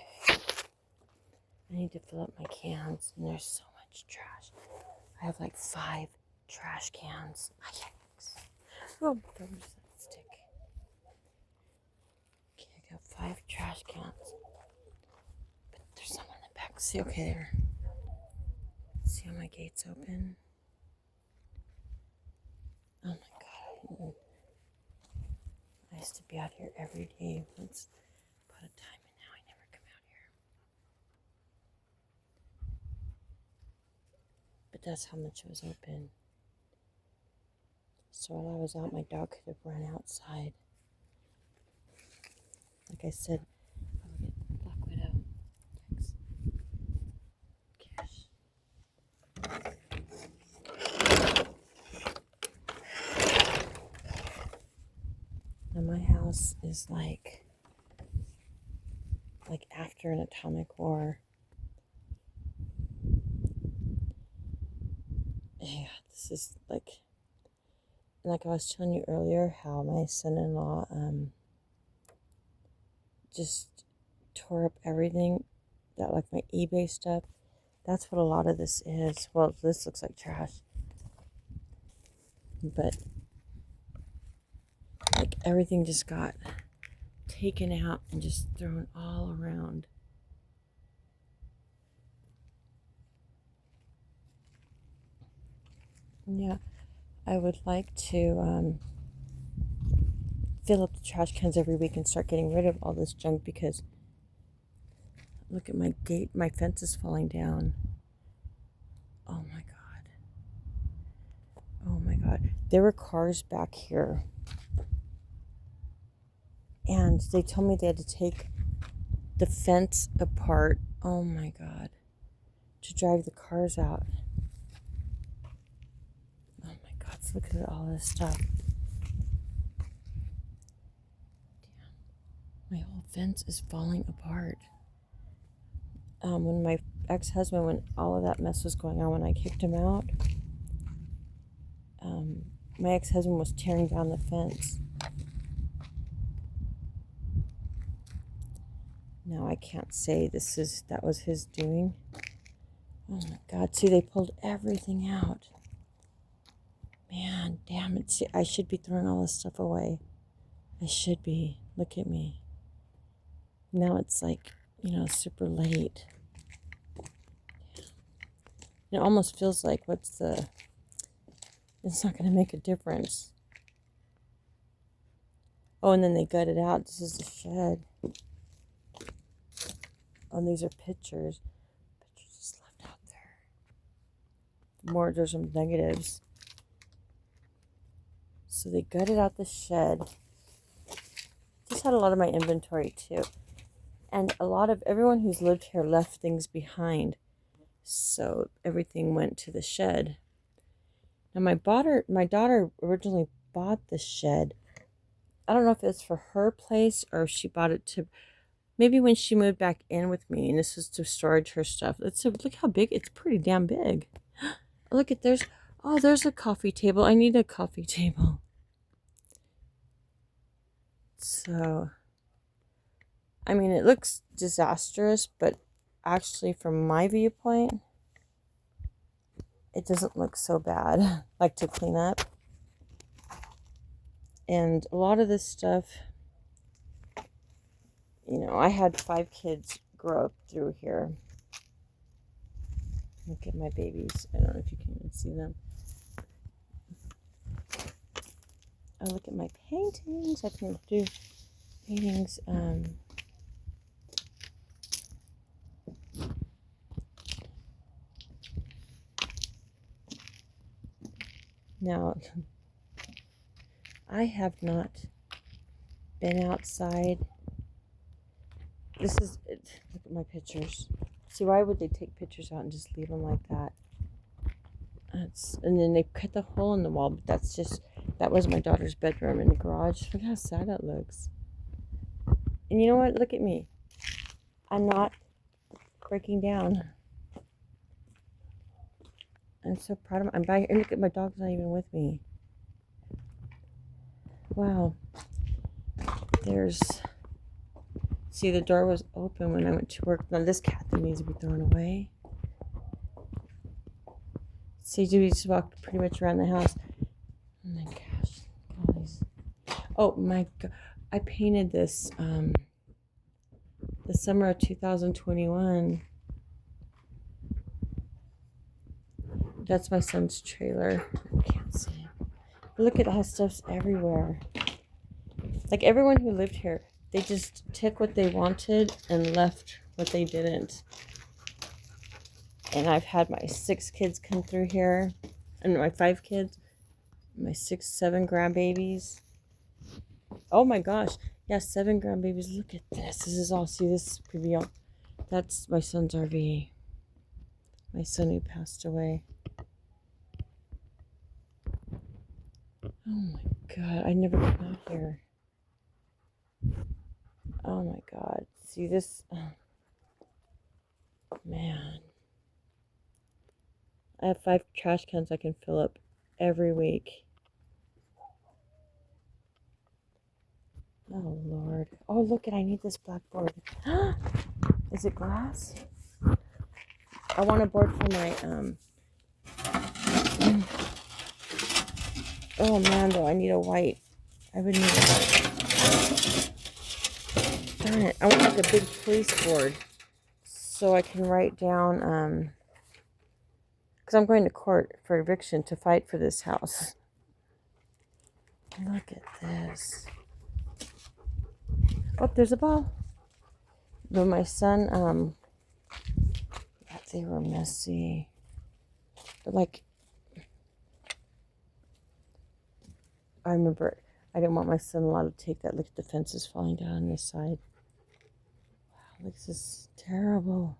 I need to fill up my cans, and there's so much trash. I have like 5 trash cans. Oh, there's that stick. Okay, I got 5 trash cans. But there's someone in the back. See, okay, there. See how my gate's open? Oh my god. I used to be out here every day. Once put a time, and now I never come out here. But that's how much it was open. So while I was out, my dog could have run outside. Like I said, I'll get Black Widow. Thanks. Cash. Now my house is like after an atomic war. Yeah, this is like I was telling you earlier how my son-in-law just tore up everything that like my eBay stuff. That's what a lot of this is. Well, this looks like trash, but like everything just got taken out and just thrown all around. Yeah, I would like to fill up the trash cans every week and start getting rid of all this junk because look at my gate, my fence is falling down. Oh my God. Oh my God. There were cars back here. And they told me they had to take the fence apart. Oh my God. To drive the cars out. Oh my God. So look at all this stuff. My whole fence is falling apart. When my ex-husband, when all of that mess was going on, when I kicked him out, my ex-husband was tearing down the fence. Now I can't say that was his doing. Oh my God, see, they pulled everything out. Man, damn it. See, I should be throwing all this stuff away. I should be. Look at me. Now it's like, super late. It almost feels like it's not going to make a difference. Oh, and then they gut it out. This is the shed. Oh, and these are pictures. Pictures just left out there. There's some negatives. So they gutted out the shed. Just had a lot of my inventory too. And a lot of everyone who's lived here left things behind. So everything went to the shed. Now my daughter originally bought the shed. I don't know if it's for her place or if she bought it to maybe when she moved back in with me, and this is to storage her stuff. Look how big. It's pretty damn big. Look at there's a coffee table. I need a coffee table. So I mean, it looks disastrous, but actually from my viewpoint, it doesn't look so bad, like to clean up. And a lot of this stuff, I had 5 kids grow up through here. Look at my babies. I don't know if you can even see them. Oh, look at my paintings. I can do paintings. Now, I have not been outside. Look at my pictures. See, why would they take pictures out and just leave them like that? And then they cut the hole in the wall, but that was my daughter's bedroom in the garage. Look how sad that looks. And you know what? Look at me. I'm not breaking down. I'm so proud of and look at my dog's not even with me. Wow. See, the door was open when I went to work. Now this cat thing needs to be thrown away. See, we just walked pretty much around the house. Oh my gosh. All these. Oh my God. I painted this the summer of 2021. That's my son's trailer. I can't see it. But look at how stuff's everywhere. Like everyone who lived here, they just took what they wanted and left what they didn't. And I've had my 6 kids come through here, and my 5 kids, my 6, 7 grandbabies. Oh my gosh, yeah, 7 grandbabies. Look at this. This is all. See, this could be all. That's my son's RV. My son who passed away. Oh my God, I never come out here. Oh my God. See this? Man. I have 5 trash cans I can fill up every week. Oh Lord. Oh look it, I need this blackboard. Is it glass? I want a board for my oh man, though I need a white. I would need a white. Darn it. I want like a big police board so I can write down because I'm going to court for eviction to fight for this house. Look at this. Oh, there's a ball. But my son, yeah, they were messy. But like, I remember I didn't want my son-in-law to take that. Look at the fences falling down on this side. Wow, this is terrible.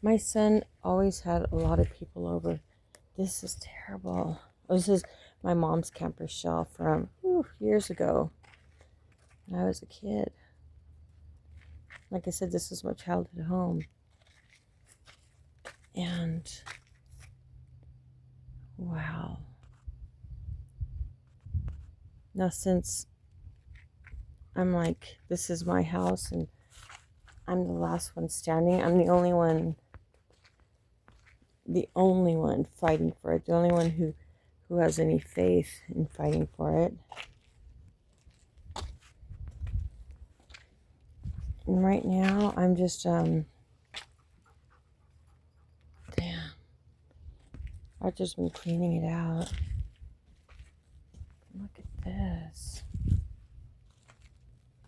My son always had a lot of people over. This is terrible. Oh, this is my mom's camper shell from years ago when I was a kid. Like I said, this was my childhood home. And wow. Now since I'm like, this is my house and I'm the last one standing, I'm the only one fighting for it, the only one who has any faith in fighting for it. And right now I'm just damn, I've just been cleaning it out. Look at this.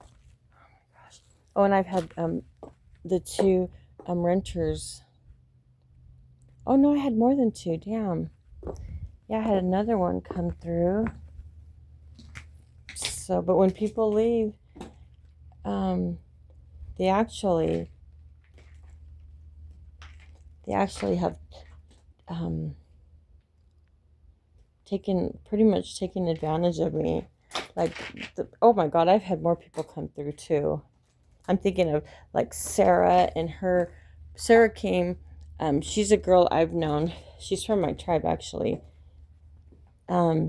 Oh my gosh. Oh, and I've had the 2 renters. Oh no, I had more than 2. Damn. Yeah, I had another one come through. So, but when people leave, they actually have pretty much taken advantage of me. Like, oh my God, I've had more people come through too. I'm thinking of like Sarah and Sarah came, she's a girl I've known. She's from my tribe actually.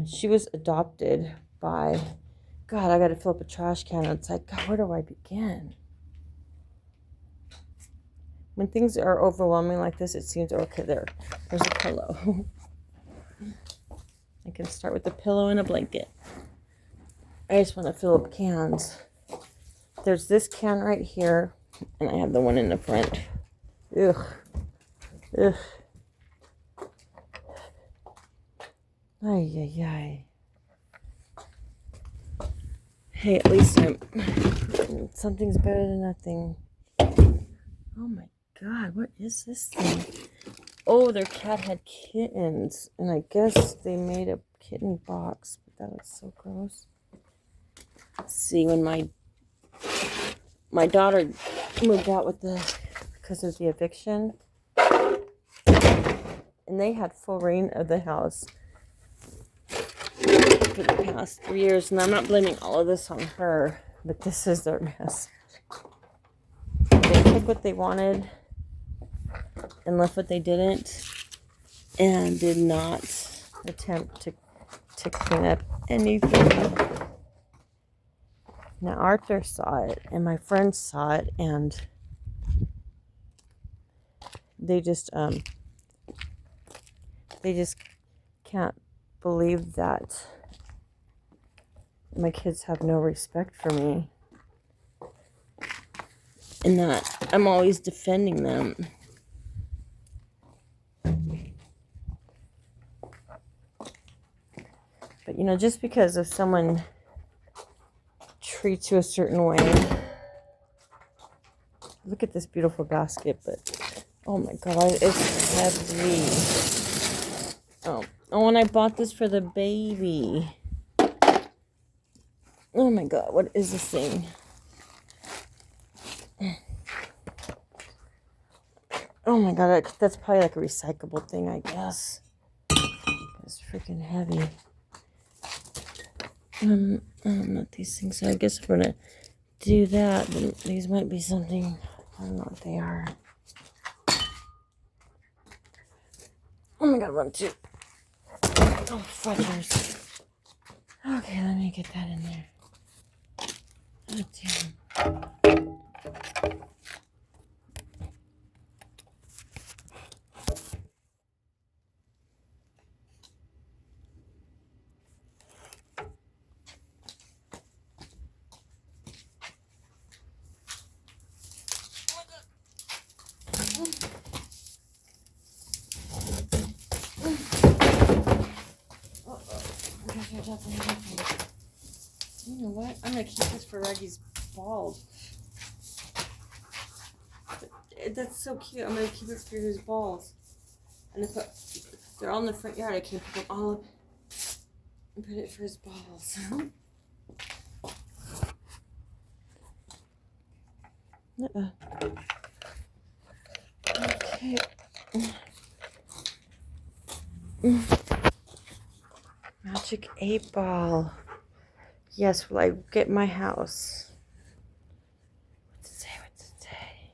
She was adopted by, God, I got to fill up a trash can. It's like, God, where do I begin? When things are overwhelming like this, it seems, okay, there's a pillow. I can start with a pillow and a blanket. I just want to fill up cans. There's this can right here, and I have the one in the front. Ugh. Ugh. Ay, ay, ay. Hey, at least something's better than nothing. Oh my God, what is this thing? Oh, their cat had kittens, and I guess they made a kitten box, but that was so gross. Let's see, when my daughter moved out because of the eviction, and they had full reign of the house for the past 3 years, and I'm not blaming all of this on her, but this is their mess. They took what they wanted and left what they didn't, and did not attempt to clean up anything. Now Arthur saw it, and my friends saw it, and they just can't believe that my kids have no respect for me, and that I'm always defending them. But, just because if someone treats you a certain way. Look at this beautiful basket, but oh my God, it's heavy. Oh, and I bought this for the baby. Oh my God, what is this thing? Oh my God, that's probably like a recyclable thing, I guess. It's freaking heavy. Not these things. So I guess if we're gonna do that, then these might be something. I don't know what they are. Oh my god, one, two. Oh, fudgers. Okay, let me get that in there. Oh, damn. You know what? I'm gonna keep this for Reggie's balls. That's so cute. I'm gonna keep it for his balls. And if they're all in the front yard, I can put them all up and put it for his balls. Okay. Magic 8-ball. Yes, will I get my house? What's it say? What's it say?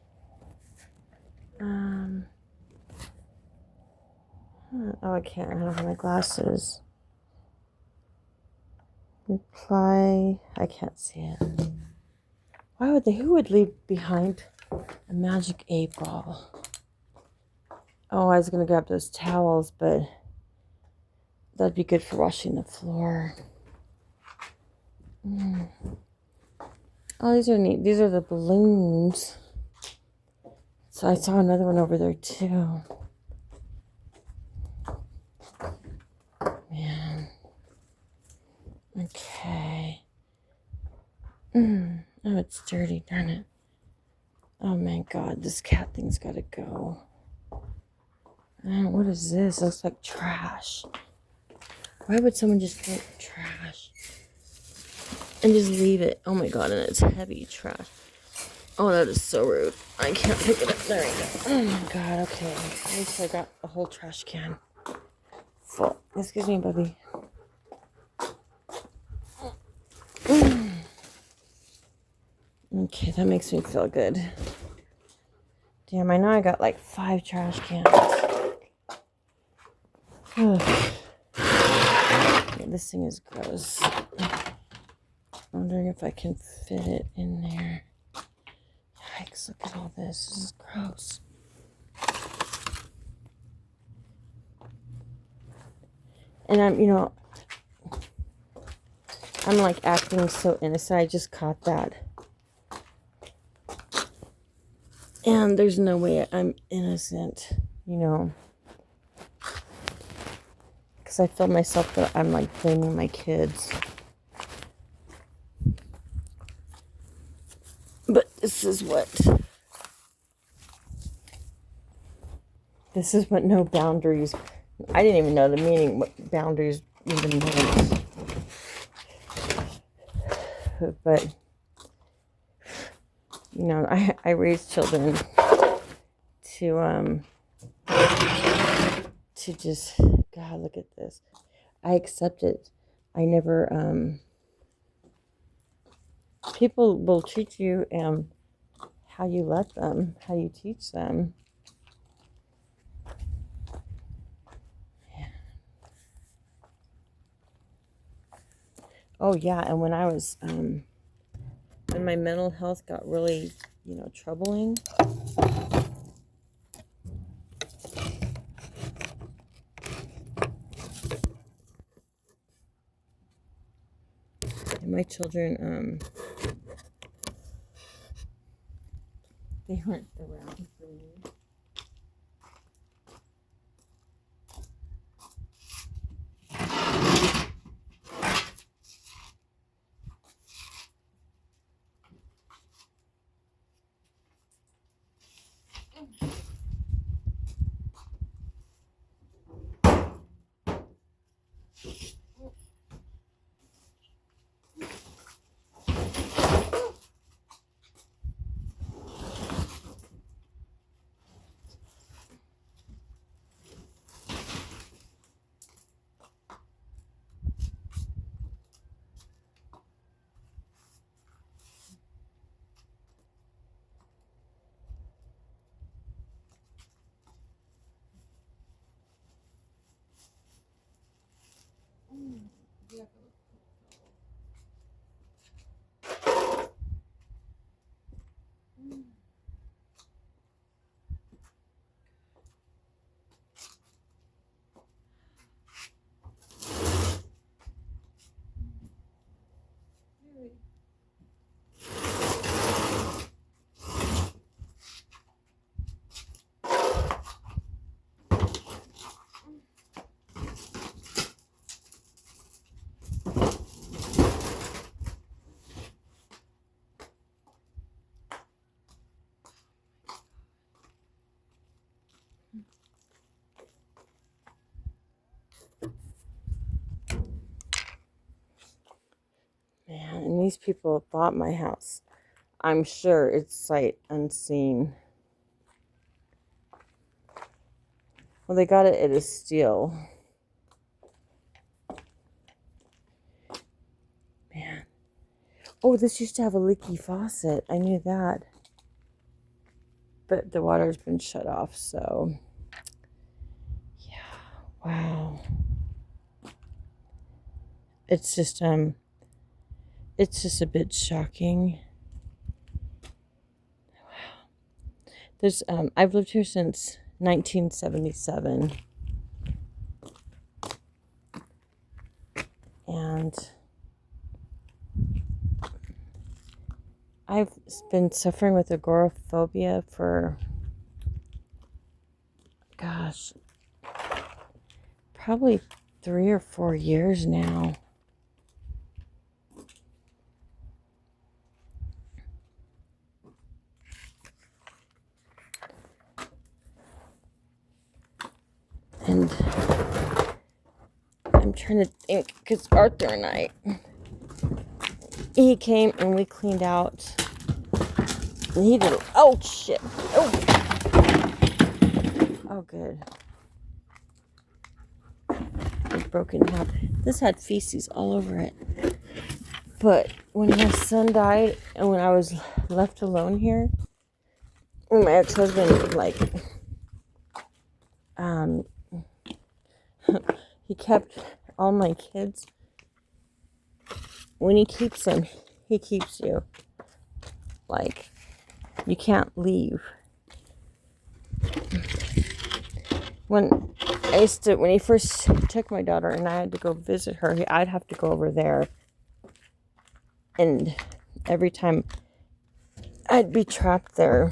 Oh, I can't. I don't have my glasses. Reply. I can't see it. Why would they? Who would leave behind a magic 8-ball? Oh, I was gonna grab those towels, but that'd be good for washing the floor. Oh, these are neat. These are the balloons. So I saw another one over there too. Man. Okay. Oh, it's dirty, darn it. Oh my god, this cat thing's gotta go. What is this? It looks like trash. Why would someone just throw trash and just leave it? Oh my god, and it's heavy trash. Oh, that is so rude. I can't pick it up. There we go. Oh my god, okay. At least I got a whole trash can full. Excuse me, Bubby. Okay, that makes me feel good. Damn, I know I got like 5 trash cans. Yeah, this thing is gross. I'm wondering if I can fit it in there. Yikes, look at all this. This is gross. And I'm like acting so innocent. I just caught that. And there's no way I'm innocent, because I feel myself that I'm like blaming my kids. But this is what no boundaries. I didn't even know the meaning, what boundaries even meant. But I raised children to just, God, look at this. I accept it. I never, people will treat you how you let them, how you teach them. Yeah. Oh yeah, and when I was, when my mental health got really, troubling, and my children, they weren't around for me. Man, and these people bought my house. I'm sure it's sight unseen. Well, they got it at a steal. Man. Oh, this used to have a leaky faucet. I knew that. But the water's been shut off, so... Yeah. Wow. It's just a bit shocking. Wow. There's I've lived here since 1977. And I've been suffering with agoraphobia for, gosh, probably 3 or 4 years now. And I'm trying to think, because Arthur and he came and we cleaned out. And he did, oh shit. Oh good. It's broken half. This had feces all over it. But when my son died and when I was left alone here, my ex-husband, like, he kept all my kids. When he keeps them, he keeps you. Like, you can't leave. When he first took my daughter and I had to go visit her, I'd have to go over there. And every time I'd be trapped there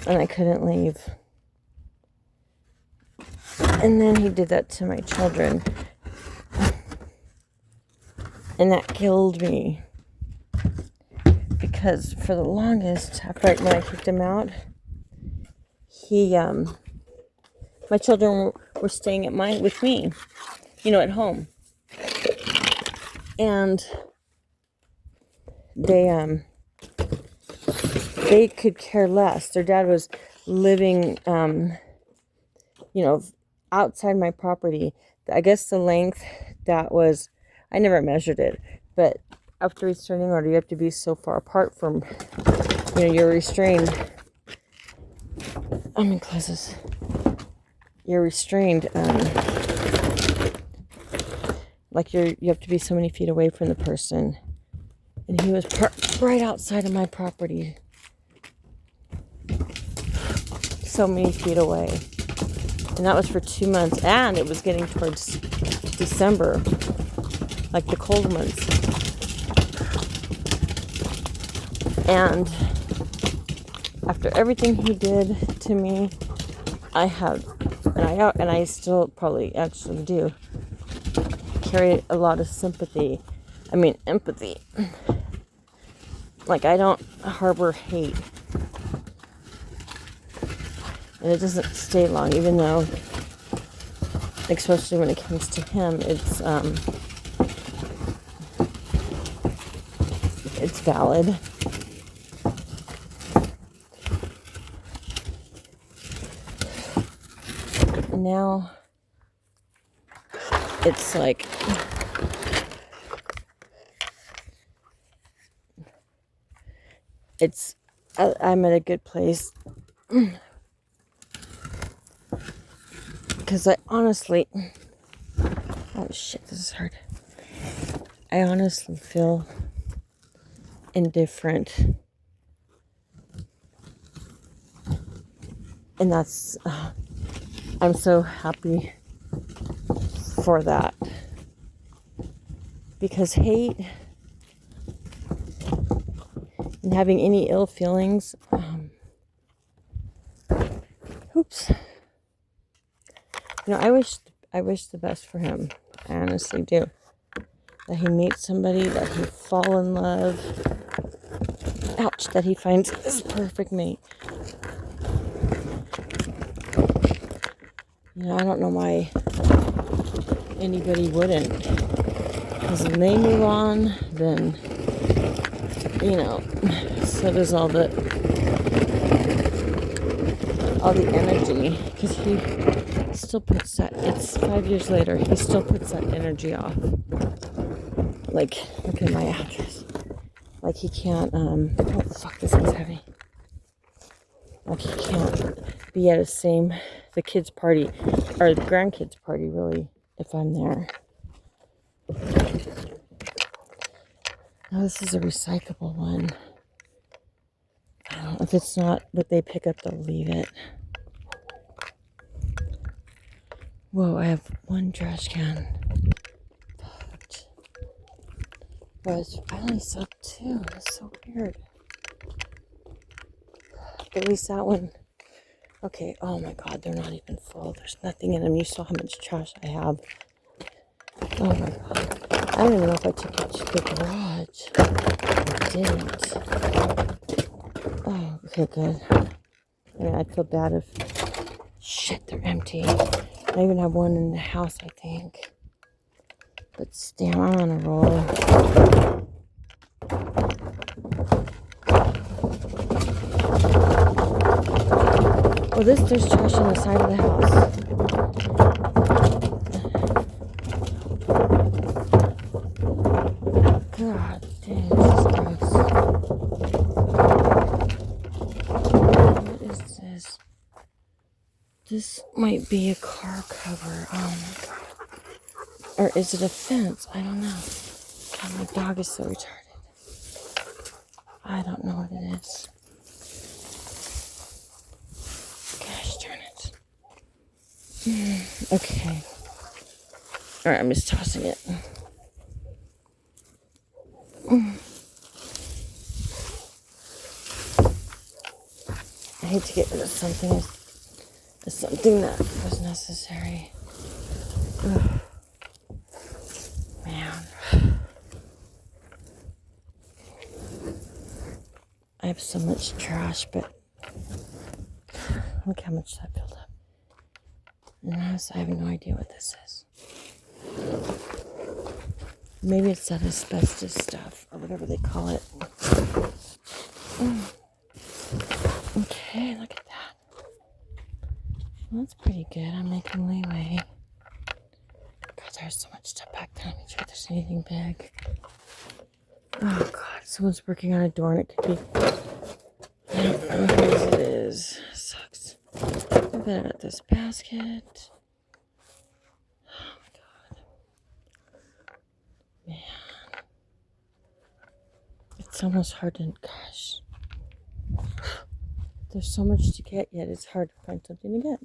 and I couldn't leave. And then he did that to my children. And that killed me. Because for the longest, when I kicked him out, my children were staying with me, at home. And they could care less. Their dad was living, outside my property. I guess the length that was, I never measured it, but after restraining order, you have to be so far apart from, you're restrained. I'm in classes. You're restrained, like you have to be so many feet away from the person. And he was right outside of my property. So many feet away. And that was for 2 months. And it was getting towards December. Like the cold months. And after everything he did to me, and I still probably actually do, carry a lot of empathy. Like, I don't harbor hate. And it doesn't stay long, even though, especially when it comes to him, it's valid. And now it's like, I'm at a good place. Because I honestly, oh shit, this is hard. I honestly feel indifferent. And that's, I'm so happy for that. Because hate and having any ill feelings, I wish the best for him. I honestly do. That he meets somebody, that he fall in love. Ouch, that he finds his perfect mate. I don't know why anybody wouldn't. Because when they move on, then, so does all the energy. Because he still puts that, it's 5 years later, he still puts that energy off. Like, look at my address. Like, he can't, oh, fuck, this is heavy. Like, he can't be at the kids' party, or the grandkids' party, really, if I'm there. Now, this is a recyclable one. I don't know if it's not what they pick up, they'll leave it. Whoa, I have one trash can. Fucked. But it's finally sucked too. That's so weird. At least that one. Okay, oh my god, they're not even full. There's nothing in them. You saw how much trash I have. Oh my god. I don't even know if I took it to the garage. I didn't. Oh, okay, good. I mean, I'd feel bad if... Shit, they're empty. I even have one in the house, I think. But damn, I'm on a roll. Well, there's trash on the side of the house. God damn, this is gross. What is this? This might be a car cover. Oh my god. Or is it a fence? I don't know. God, my dog is so retarded. I don't know what it is. Gosh darn it. Okay. Alright, I'm just tossing it. I hate to get rid of something that was necessary. Ugh. Man. I have so much trash, but look how much that filled up. And I have no idea what this is. Maybe it's that asbestos stuff, or whatever they call it. Okay, look at that. Well, that's pretty good. I'm making leeway. God, there's so much stuff back there. Let me check if there's anything big. Oh, God. Someone's working on a door, and it could be... I don't know whose it is. Sucks. I've been at this basket. Oh, my God. Man. It's almost hard to... Gosh. There's so much to get, yet it's hard to find something to get.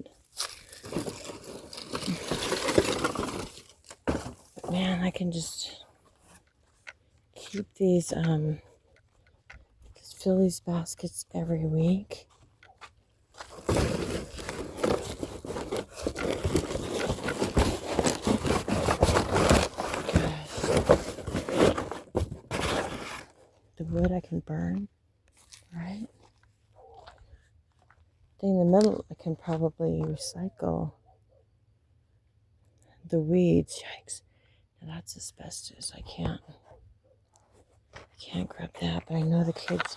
But man, I can just keep these, just fill these baskets every week. Gosh. The wood I can burn, right? In the middle, I can probably recycle. The weeds, yikes. Now that's asbestos. I can't grab that, but I know the kids.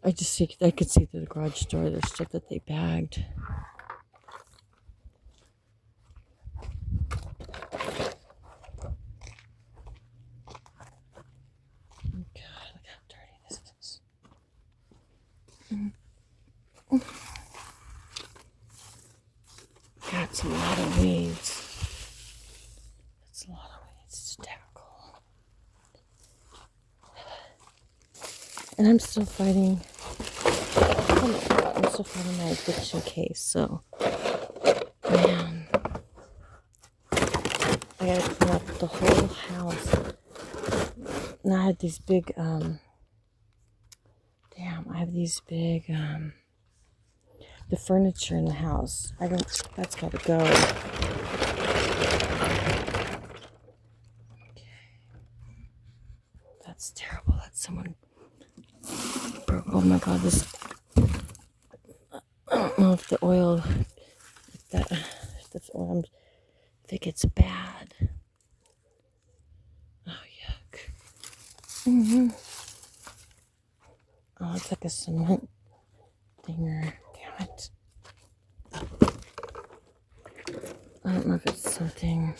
I could see through the garage door. There's stuff that they bagged. God, look how dirty this is. That's a lot of weeds. That's a lot of weeds to tackle. And I'm still fighting. Oh my God, I'm still fighting my addiction case. So, man, I gotta clean up the whole house. And I had these big, the furniture in the house. That's gotta go. Okay. That's terrible. That's someone broke. Oh my God, this, I don't know if the oil, careful. I think it's bad. Oh, yuck. Mm-hmm. Oh, it's like a cement thinger. Damn it. I don't know if it's something